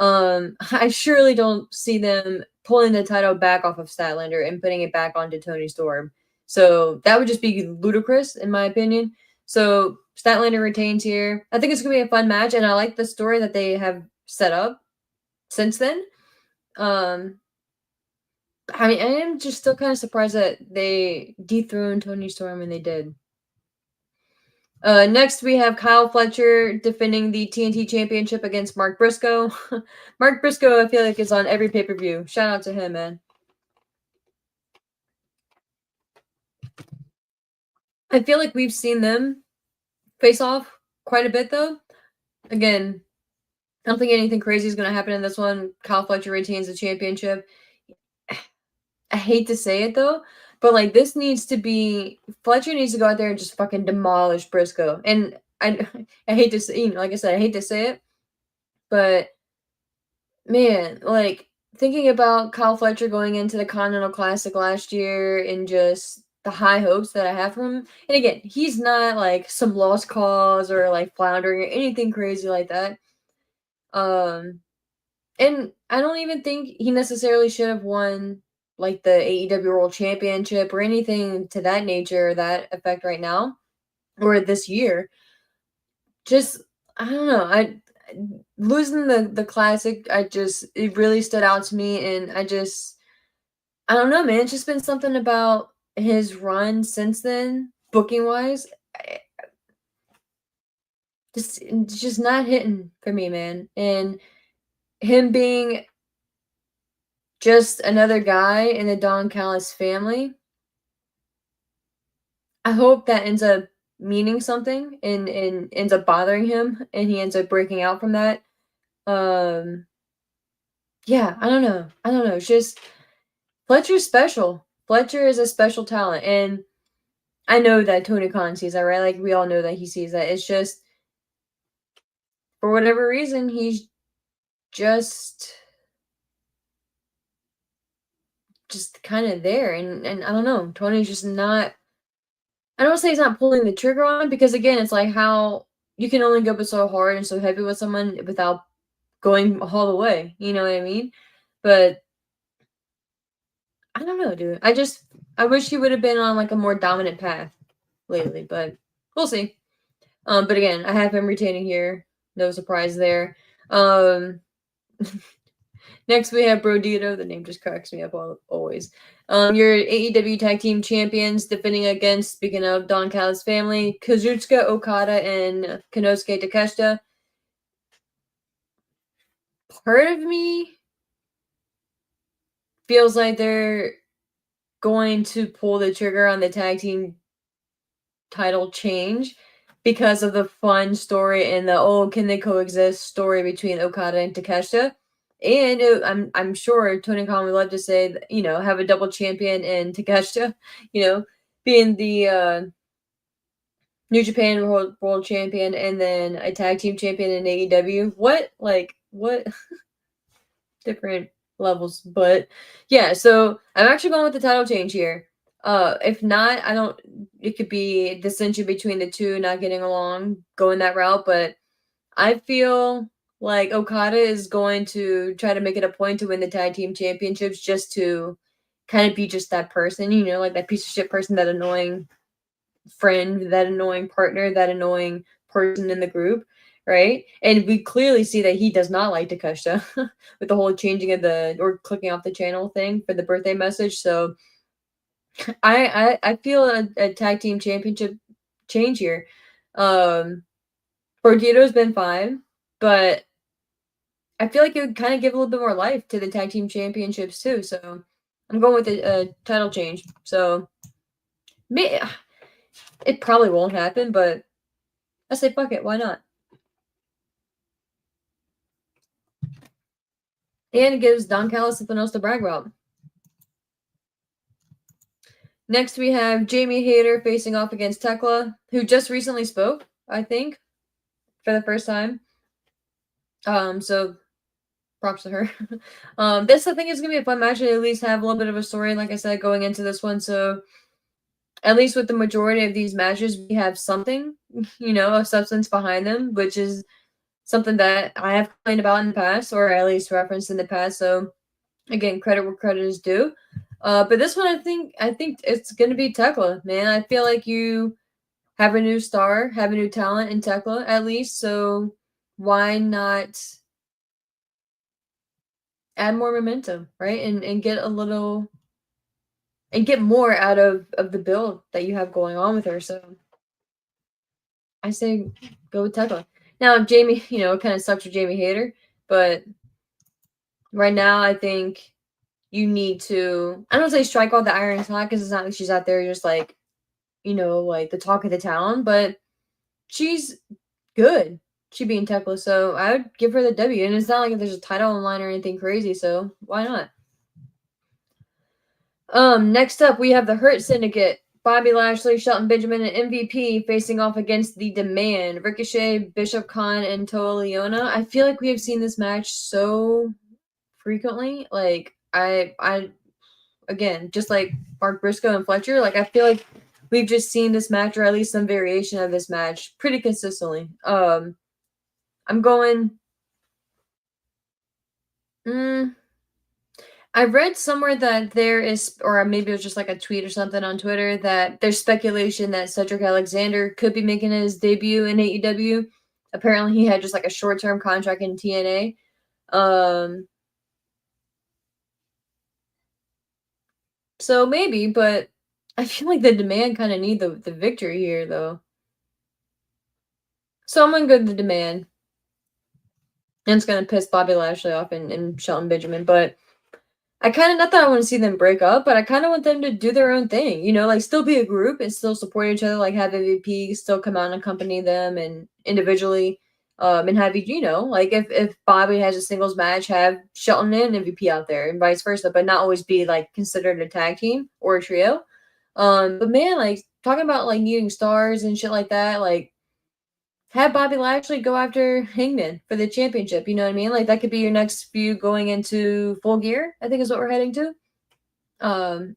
A: I surely don't see them pulling the title back off of Statlander and putting it back onto Tony Storm. So that would just be ludicrous, in my opinion. So Statlander retains here. I think it's gonna be a fun match, and I like the story that they have set up since then. I mean, I am just still kind of surprised that they dethroned Tony Storm when they did. Next, we have Kyle Fletcher defending the TNT Championship against Mark Briscoe. Mark Briscoe, I feel like, is on every pay-per-view. Shout out to him, man. I feel like we've seen them face off quite a bit, though. Again, I don't think anything crazy is going to happen in this one. Kyle Fletcher retains the championship. I hate to say it, though, but like this needs to be Fletcher needs to go out there and just fucking demolish Briscoe. And I hate to say, like I said, I hate to say it, but man, like thinking about Kyle Fletcher going into the Continental Classic last year and just the high hopes that I have for him. And again, he's not like some lost cause or like floundering or anything crazy like that. And I don't even think he necessarily should have won like the AEW World Championship or anything to that nature, that effect right now or this year. Just I don't know. I losing the classic, it really stood out to me, and I don't know, man. It's just been something about his run since then, booking wise. Just not hitting for me, man. And him being just another guy in the Don Callis family. I hope that ends up meaning something and ends up bothering him and he ends up breaking out from that. Um yeah, I don't know. I don't know. It's just Fletcher's special. Fletcher is a special talent, and I know that Tony Khan sees that, right? Like we all know that he sees that. It's just for whatever reason he's just kind of there, and I don't know. Tony's just not. I don't say he's not pulling the trigger on because again, it's like how you can only go but so hard and so heavy with someone without going all the way. You know what I mean? But I don't know, dude. I wish he would have been on like a more dominant path lately, but we'll see. But again, I have him retaining here. No surprise there. Next we have Brodito. The name just cracks me up always. Your AEW Tag Team Champions defending against, speaking of Don Callis' family, Kazuchika Okada and Konosuke Takeshita. Part of me feels like they're going to pull the trigger on the tag team title change because of the fun story and the can they coexist story between Okada and Takeshita. And I'm sure Tony Khan would love to say that, have a double champion in Takeshita, being the New Japan World Champion and then a tag team champion in AEW. What different levels, but yeah, so I'm actually going with the title change here. If not, it could be dissension between the two not getting along, going that route, but I feel like Okada is going to try to make it a point to win the tag team championships just to kind of be just that person, like that piece of shit person, that annoying friend, that annoying partner, that annoying person in the group, right? And we clearly see that he does not like Takeshita with the whole changing of or clicking off the channel thing for the birthday message. So I feel a tag team championship change here. Brodito's been fine, but I feel like it would kind of give a little bit more life to the tag team championships too. So I'm going with a title change. So It probably won't happen, but I say fuck it, why not? And it gives Don Callis something else to brag about. Next, we have Jamie Hayter facing off against Tekla, who just recently spoke, I think, for the first time. So props to her. This I think is gonna be a fun match. At least have a little bit of a story, like I said, going into this one. So at least with the majority of these matches, we have something, of substance behind them, which is something that I have complained about in the past, or at least referenced in the past. So again, credit where credit is due. But this one, I think it's gonna be Tekla, man. I feel like you have a new star, have a new talent in Tekla at least. So why not add more momentum, right? And get a little and get more out of the build that you have going on with her. So I say go with Tekla. Now Jamie, it kind of sucks for Jamie Hayter, but right now I think you need to. I don't say strike while the iron's hot because it's not like she's out there just like like the talk of the town, but she's good. She being Tekla, so I would give her the W. And it's not like there's a title in line or anything crazy, so why not? Next up we have the Hurt Syndicate. Bobby Lashley, Shelton Benjamin, and MVP facing off against the Demand. Ricochet, Bishop Khan, and Toa Leona. I feel like we have seen this match so frequently. Like I again, just like Mark Briscoe and Fletcher, like I feel like we've just seen this match or at least some variation of this match pretty consistently. I'm going. Mm, I read somewhere that there is, or maybe it was just like a tweet or something on Twitter, that there's speculation that Cedric Alexander could be making his debut in AEW. Apparently, he had just like a short term contract in TNA. So maybe, but I feel like the Demand kind of need the victory here, though. So I'm gonna go to the Demand. And it's gonna piss Bobby Lashley off and Shelton Benjamin, but I kind of not that I want to see them break up, but I kind of want them to do their own thing, like still be a group and still support each other, like have MVP still come out and accompany them and individually, and have like if Bobby has a singles match, have Shelton and MVP out there and vice versa, but not always be like considered a tag team or a trio. But man, like talking about like needing stars and shit like that, like have Bobby Lashley go after Hangman for the championship. You know what I mean? Like that could be your next feud going into Full Gear, I think is what we're heading to. Um,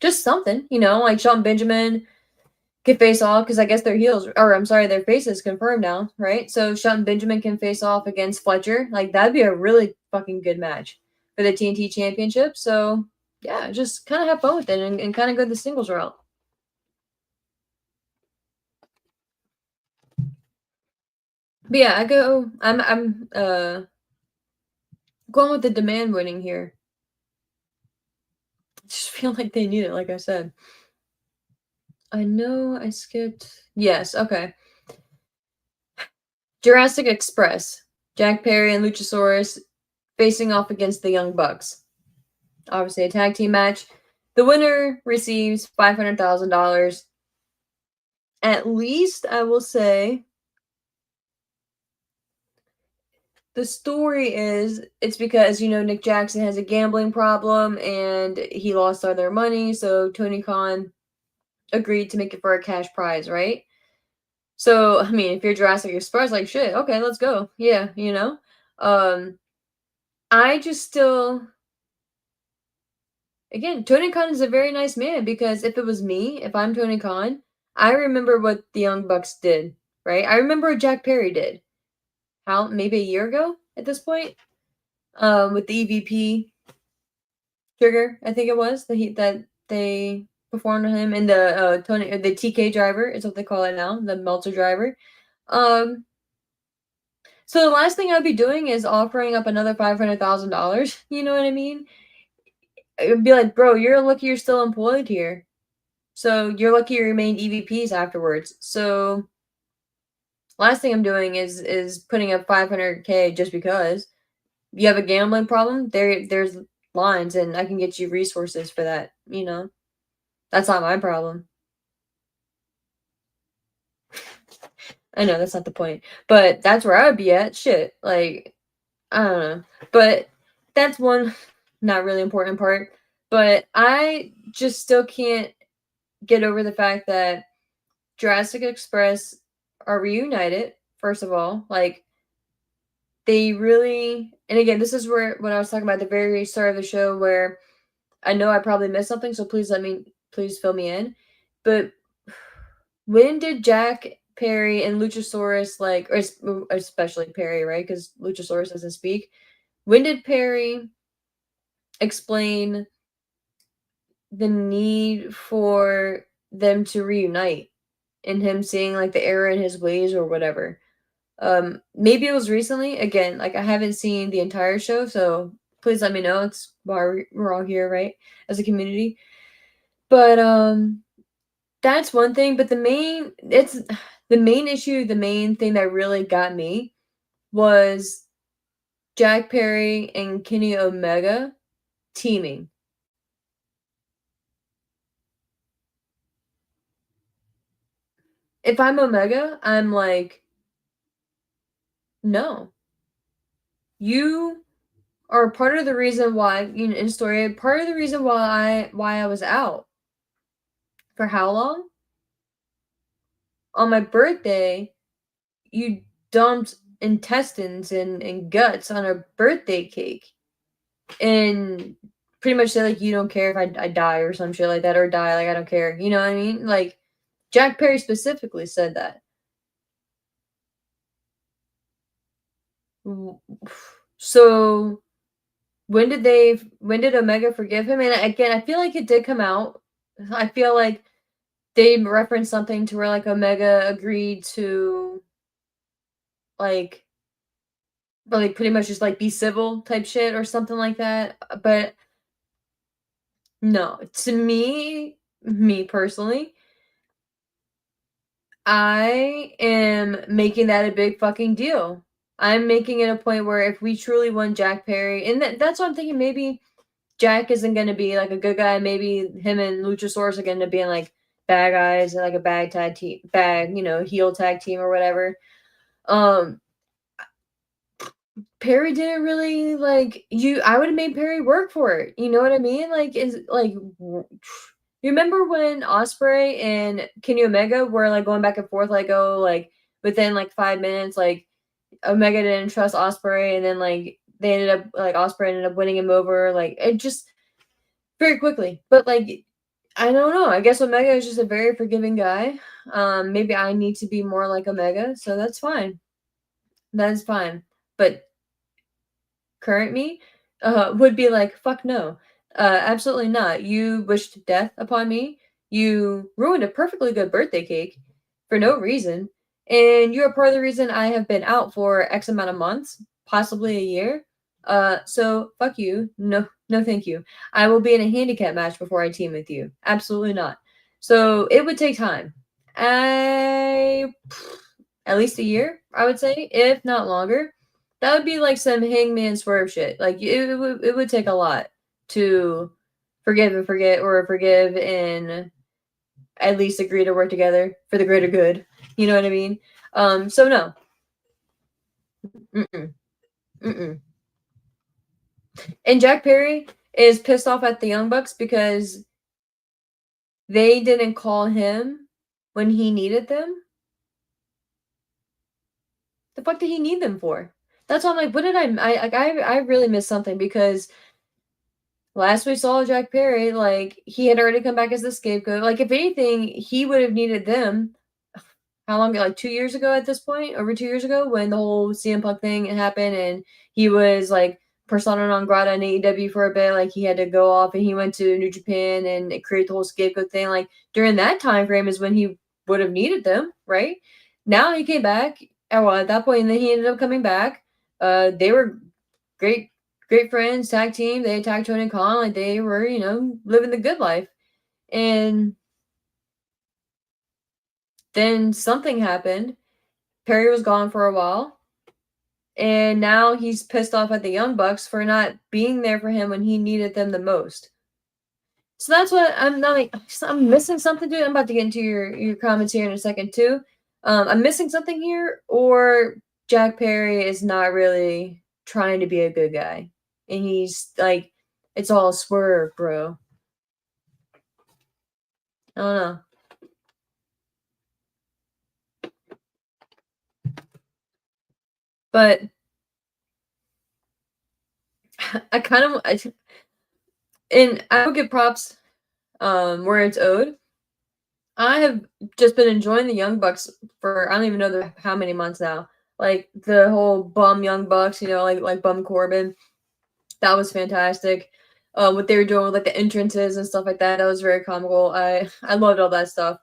A: just something, like Shelton Benjamin could face off because I guess their heels, or I'm sorry, their faces confirmed now, right? So Shelton Benjamin can face off against Fletcher. Like that'd be a really fucking good match for the TNT championship. So yeah, just kind of have fun with it and kind of go the singles route. But yeah, I'm going with the Demand winning here. I just feel like they need it, like I said. I know I skipped. Yes, okay. Jurassic Express. Jack Perry and Luchasaurus facing off against the Young Bucks. Obviously, a tag team match. The winner receives $500,000. At least, I will say, the story is it's because, Nick Jackson has a gambling problem and he lost all their money. So Tony Khan agreed to make it for a cash prize, right? So, I mean, if you're Jurassic Express, like shit, okay, let's go. Yeah, I just still again, Tony Khan is a very nice man because if it was me, if I'm Tony Khan, I remember what the Young Bucks did, right? I remember what Jack Perry did. How maybe a year ago at this point, with the EVP trigger, I think it was that they performed on him and the TK driver is what they call it now, the Meltzer driver. Um, So the last thing I'd be doing is offering up another $500,000. You know what I mean? It would be like, bro, you're lucky you're still employed here. So you're lucky you remained EVPs afterwards. So last thing I'm doing is putting up 500K just because you have a gambling problem. There's lines and I can get you resources for that. That's not my problem. I know that's not the point, but that's where I would be at. Shit, like I don't know, but that's one not really important part. But I just still can't get over the fact that Jurassic Express are reunited. First of all, like they really, and again, this is where when I was talking about the very start of the show, where I know I probably missed something, so please fill me in. But when did Jack Perry and Luchasaurus or especially Perry, right? Because Luchasaurus doesn't speak. When did Perry explain the need for them to reunite and him seeing like the error in his ways or whatever? Maybe it was recently. Again, like I haven't seen the entire show, so please let me know. It's why we're all here, right? As a community. But that's one thing, but the main issue, the main thing that really got me was Jack Perry and Kenny Omega teaming. If I'm Omega, I'm like, no. You are part of the reason why, in story, part of the reason why I was out. For how long? On my birthday, you dumped intestines and guts on a birthday cake. And pretty much say like you don't care if I die or some shit like that or die, like I don't care. You know what I mean? Like Jack Perry specifically said that. So when did Omega forgive him? And again, I feel like it did come out. I feel like they referenced something to where like Omega agreed to like pretty much just like be civil type shit or something like that. But no, to me personally, I am making that a big fucking deal. I'm making it a point where if we truly want Jack Perry, and that's what I'm thinking, maybe Jack isn't going to be like a good guy. Maybe him and Luchasaurus are going to be like bad guys, like a heel tag team or whatever. Perry didn't really like you. I would have made Perry work for it. You know what I mean? Like, is like, you remember when Osprey and Kenny Omega were like going back and forth, like, oh, like within like 5 minutes, like Omega didn't trust Osprey, and then like they ended up like Osprey ended up winning him over, like it just very quickly. But like, I don't know. I guess Omega is just a very forgiving guy. Maybe I need to be more like Omega, so that's fine. That is fine. But current me would be like, fuck no. Absolutely not. You wished death upon me. You ruined a perfectly good birthday cake for no reason. And you're part of the reason I have been out for X amount of months, possibly a year. So fuck you. No, thank you. I will be in a handicap match before I team with you. Absolutely not. So it would take time. At least a year, I would say, if not longer. That would be like some Hangman Swerve shit. Like it would take a lot to forgive and forget, or forgive and at least agree to work together for the greater good. You know what I mean? So no. Mm-mm. Mm-mm. And Jack Perry is pissed off at the Young Bucks because they didn't call him when he needed them. The fuck did he need them for? That's why I'm like, what did I really missed something, because last we saw Jack Perry, like he had already come back as the scapegoat. Like if anything, he would have needed them. How long? Like 2 years ago at this point, over 2 years ago, when the whole CM Punk thing happened, and he was like persona non grata in AEW for a bit. Like he had to go off, and he went to New Japan and it created the whole scapegoat thing. Like during that time frame is when he would have needed them, right? Now he came back. Well, at that point, and then he ended up coming back. They were great friends, tag team. They attacked Tony Khan, like they were, living the good life. And then something happened. Perry was gone for a while. And now he's pissed off at the Young Bucks for not being there for him when he needed them the most. So that's what I'm not like. I'm missing something, dude. I'm about to get into your comments here in a second too. I'm missing something here, or Jack Perry is not really trying to be a good guy, and he's like, it's all a swerve, bro. I don't know, but I kind of, and I would give props where it's owed. I have just been enjoying the Young Bucks for I don't even know how many months now. Like the whole bum Young Bucks, like bum Corbin. That was fantastic. What they were doing with like the entrances and stuff like that, that was very comical. I loved all that stuff.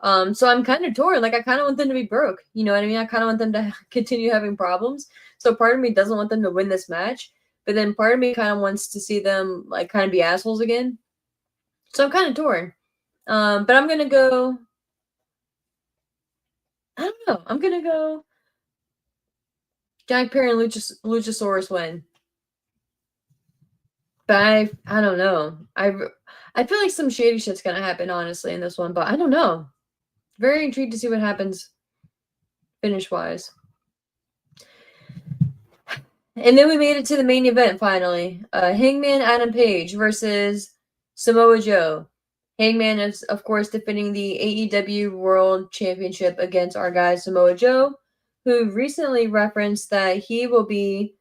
A: So I'm kind of torn. Like I kind of want them to be broke. You know what I mean? I kind of want them to continue having problems. So part of me doesn't want them to win this match, but then part of me kind of wants to see them like kind of be assholes again. So I'm kind of torn. But I'm gonna go. I don't know. I'm gonna go. Jack Perry and Luchasaurus win. But I don't know. I feel like some shady shit's gonna happen, honestly, in this one, but I don't know. Very intrigued to see what happens finish wise. And then we made it to the main event finally. Hangman Adam Page versus Samoa Joe. Hangman is, of course, defending the AEW World Championship against our guy Samoa Joe, who recently referenced that he will be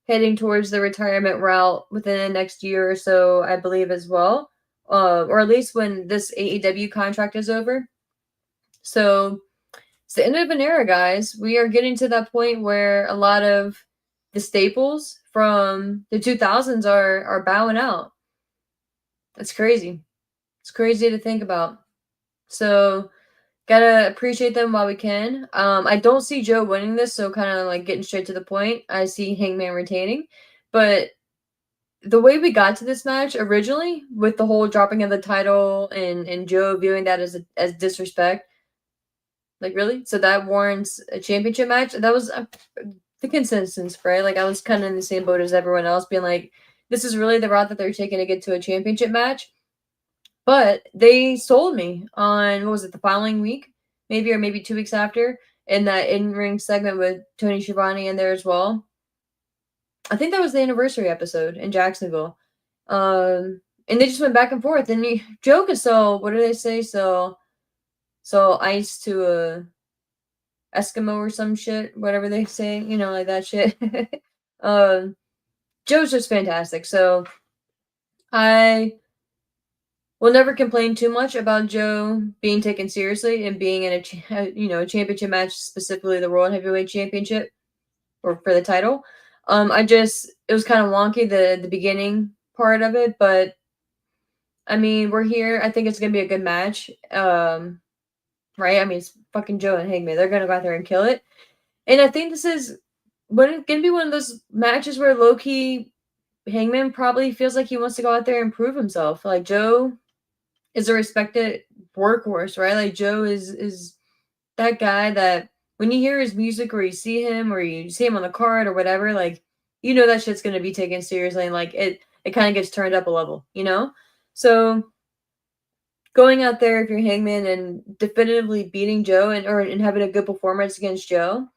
A: heading towards the retirement route within the next year or so, I believe, as well. Or at least when this AEW contract is over. So it's the end of an era, guys. We are getting to that point where a lot of the staples from the 2000s are bowing out. That's crazy. It's crazy to think about. So gotta appreciate them while we can. I don't see Joe winning this, so kind of like getting straight to the point. I see Hangman retaining, but the way we got to this match originally, with the whole dropping of the title and Joe viewing that as disrespect, like really, so that warrants a championship match. That was the consensus, right? Like I was kind of in the same boat as everyone else, being like, this is really the route that they're taking to get to a championship match. But they sold me on what was it, the following week, maybe, or maybe 2 weeks after, in that in-ring segment with Tony Schiavone in there as well. I think that was the anniversary episode in Jacksonville. And they just went back and forth. And Joe could sell, what do they say? So ice to a Eskimo or some shit, whatever they say, like that shit. um, Joe's just fantastic. So I will never complain too much about Joe being taken seriously and being in a a championship match, specifically the World Heavyweight Championship or for the title. It was kind of wonky the beginning part of it, but I mean we're here. I think it's gonna be a good match. Right? I mean it's fucking Joe and Hangman. They're gonna go out there and kill it. And I think this is gonna be one of those matches where low key Hangman probably feels like he wants to go out there and prove himself. Like Joe is a respected workhorse, right? Like Joe is that guy that when you hear his music or you see him on the card or whatever, like that shit's gonna be taken seriously and like it kind of gets turned up a level. So going out there if you're Hangman and definitively beating Joe and having a good performance against Joe,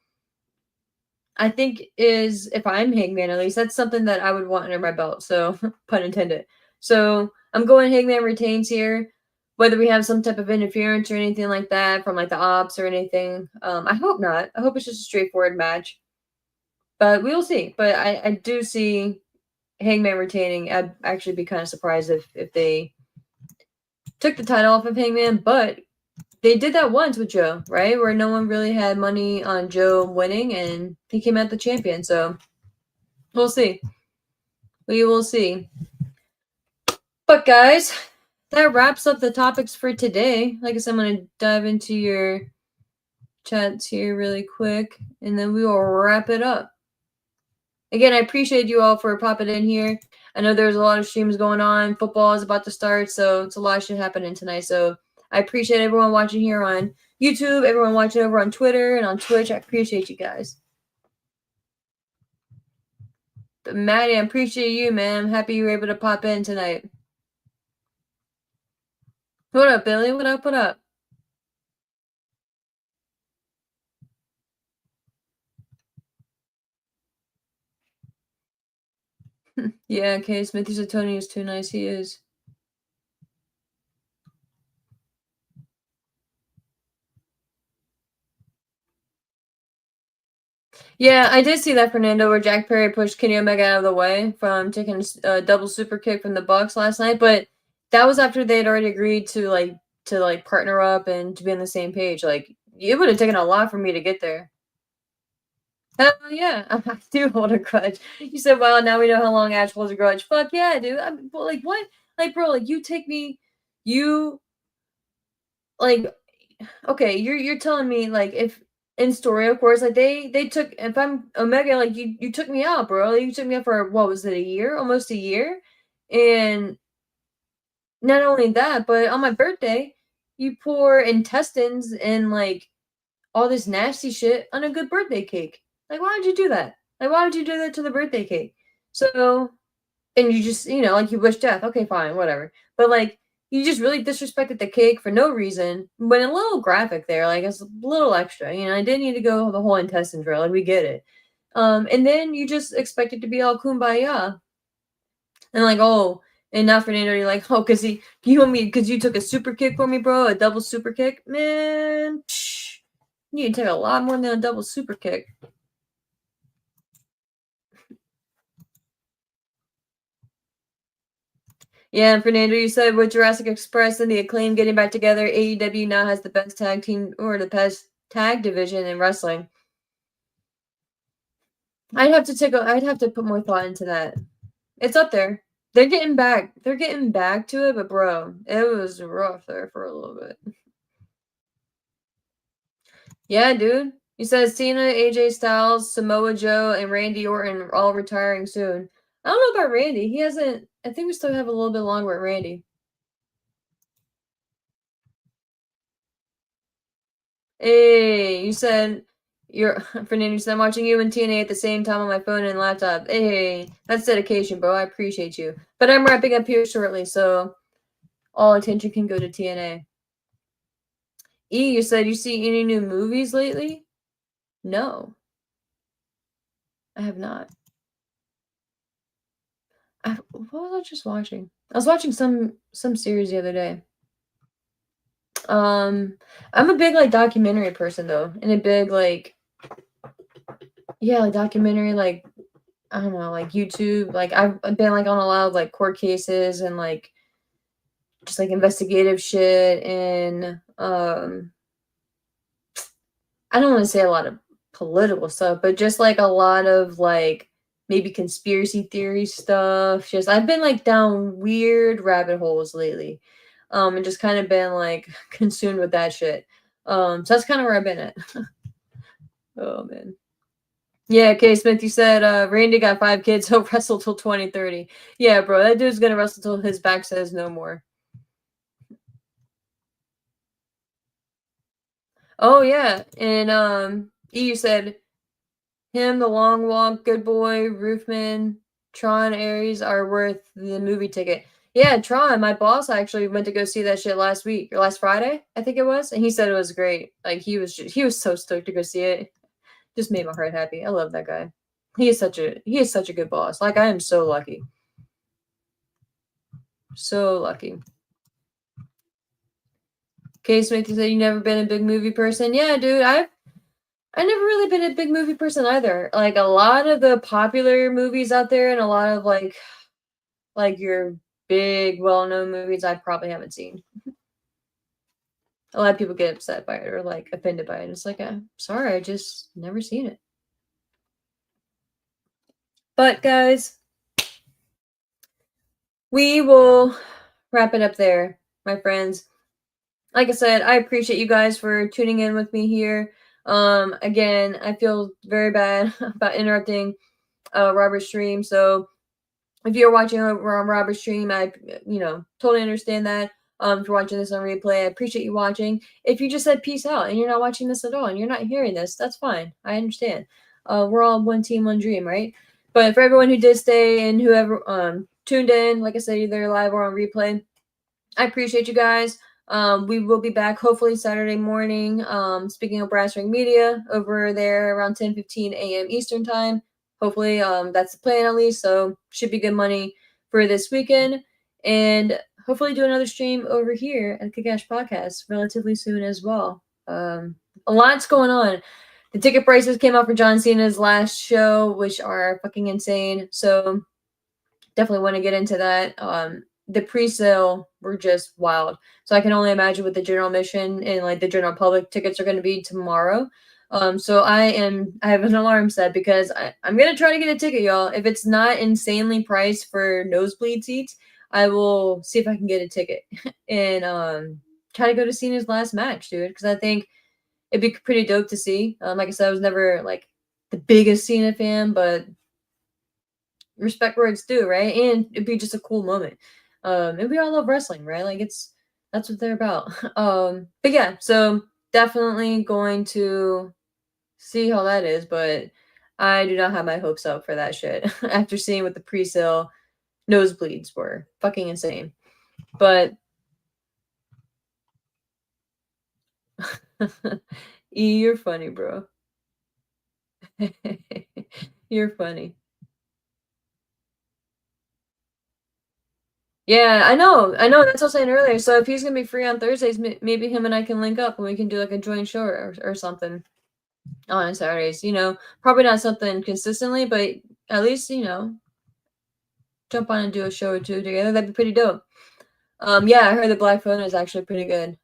A: I think is, if I'm Hangman at least, that's something that I would want under my belt. So pun intended. So I'm going Hangman retains here. Whether we have some type of interference or anything like that from like the ops or anything, I hope not. I hope it's just a straightforward match. But we will see. But I do see Hangman retaining. I'd actually be kind of surprised if they took the title off of Hangman, but they did that once with Joe, right? Where no one really had money on Joe winning and he came out the champion. So we'll see. We will see. But guys, that wraps up the topics for today. Like I said, I'm going to dive into your chats here really quick and then we will wrap it up. Again, I appreciate you all for popping in here. I know there's a lot of streams going on. Football is about to start, so it's a lot of shit happening tonight. So I appreciate everyone watching here on YouTube, everyone watching over on Twitter and on Twitch. I appreciate you guys. But Maddie, I appreciate you, man. I'm happy you were able to pop in tonight. What up, Billy? What up? What up? Yeah, K. Smith, he said Tony is too nice. He is. Yeah, I did see that, Fernando, where Jack Perry pushed Kenny Omega out of the way from taking a double super kick from the Bucks last night, but that was after they had already agreed to partner up and to be on the same page. Like it would have taken a lot for me to get there. Hell yeah, I do hold a grudge. You said, "Well, now we know how long Ash holds a grudge." Fuck yeah, dude. Well, like what? Like, bro, like you take me, you like okay, you're telling me like if in story, of course, like they took if I'm Omega, like you took me out, bro. Like, you took me out for what was it, a year, almost a year, and not only that, but on my birthday, you pour intestines and like all this nasty shit on a good birthday cake. Like, why would you do that? Like, why would you do that to the birthday cake? So and you just, like you wish death. Okay, fine, whatever. But like you just really disrespected the cake for no reason. But a little graphic there, like it's a little extra. I didn't need to go the whole intestine drill. Like we get it. And then you just expect it to be all kumbaya. And like, oh, and now Fernando, you're like, oh, you want me because you took a super kick for me, bro, a double super kick, man. You need to take a lot more than a double super kick. Yeah, and Fernando, you said with Jurassic Express and the Acclaim getting back together, AEW now has the best tag team or the best tag division in wrestling. I'd have to put more thought into that. It's up there. They're getting back. They're getting back to it, but bro, it was rough there for a little bit. Yeah, dude. He says Cena, AJ Styles, Samoa Joe, and Randy Orton all retiring soon. I don't know about Randy. He hasn't. I think we still have a little bit longer at Randy. Hey, you said you're Fernando. You said I'm watching you and TNA at the same time on my phone and laptop. Hey, that's dedication, bro. I appreciate you. But I'm wrapping up here shortly, so all attention can go to TNA. E, you said you see any new movies lately? No, I have not. What was I just watching? I was watching some series the other day. I'm a big like documentary person though, and a big like yeah, like documentary like I don't know, like YouTube. Like I've been like on a lot of like court cases and like just like investigative shit and I don't want to say a lot of political stuff, but just like a lot of like maybe conspiracy theory stuff. Just I've been like down weird rabbit holes lately. And just kind of been like consumed with that shit. So that's kind of where I've been at. Oh man. Yeah, K Smith, you said Randy got 5 kids, he'll wrestle till 2030. Yeah, bro, that dude's gonna wrestle till his back says no more. Oh yeah. And you said him, the long walk, good boy, Roofman, Tron Aries are worth the movie ticket. Yeah, Tron, my boss actually went to go see that shit last week or last Friday, I think it was, and he said it was great. Like he was so stoked to go see it. Just made my heart happy. I love that guy. He is such a good boss. Like I am so lucky. So lucky. Case Smith, you said you never been a big movie person. Yeah, dude, I never really been a big movie person either. Like a lot of the popular movies out there and a lot of like your big well-known movies I probably haven't seen. A lot of people get upset by it or like offended by it. It's like, I'm sorry, I just never seen it. But guys, we will wrap it up there, my friends. Like I said, I appreciate you guys for tuning in with me here. Again, I feel very bad about interrupting Robert's stream. So if you're watching over on Robert's stream, I totally understand that. If you're watching this on replay, I appreciate you watching. If you just said peace out and you're not watching this at all and you're not hearing this, that's fine. I understand. We're all one team, one dream, right? But for everyone who did stay and whoever tuned in, like I said, either live or on replay, I appreciate you guys. We will be back hopefully Saturday morning. Speaking of Brass Ring Media, over there around 10:15 a.m. Eastern time. Hopefully, that's the plan at least. So should be good money for this weekend, and hopefully do another stream over here at Kickash Podcast relatively soon as well. A lot's going on. The ticket prices came out for John Cena's last show, which are fucking insane. So definitely want to get into that. The pre-sale were just wild. So I can only imagine what the general admission and like the general public tickets are going to be tomorrow. So I have an alarm set because I'm gonna try to get a ticket, y'all. If it's not insanely priced for nosebleed seats, I will see if I can get a ticket and try to go to Cena's last match, dude. Because I think it'd be pretty dope to see. Like I said, I was never like the biggest Cena fan, but respect where it's due, right? And it'd be just a cool moment. And we all love wrestling, right? Like that's what they're about. But yeah, so definitely going to see how that is, but I do not have my hopes up for that shit after seeing what the pre-sale nosebleeds were. Fucking insane. But you're funny, bro. You're funny. Yeah, I know. I know. That's what I was saying earlier. So if he's gonna be free on Thursdays, maybe him and I can link up and we can do like a joint show or something on Saturdays. Probably not something consistently, but at least jump on and do a show or two together. That'd be pretty dope. Yeah, I heard the Black Phone is actually pretty good.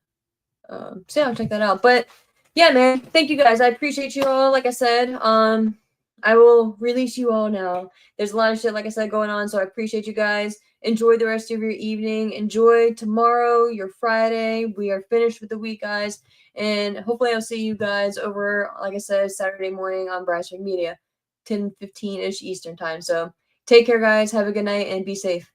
A: So yeah, I'll check that out. But yeah, man, thank you guys. I appreciate you all. Like I said, I will release you all now. There's a lot of shit, like I said, going on. So I appreciate you guys. Enjoy the rest of your evening. Enjoy tomorrow, your Friday. We are finished with the week, guys. And hopefully I'll see you guys over, like I said, Saturday morning on Brass Ring Media, 10:15-ish Eastern time. So take care, guys. Have a good night and be safe.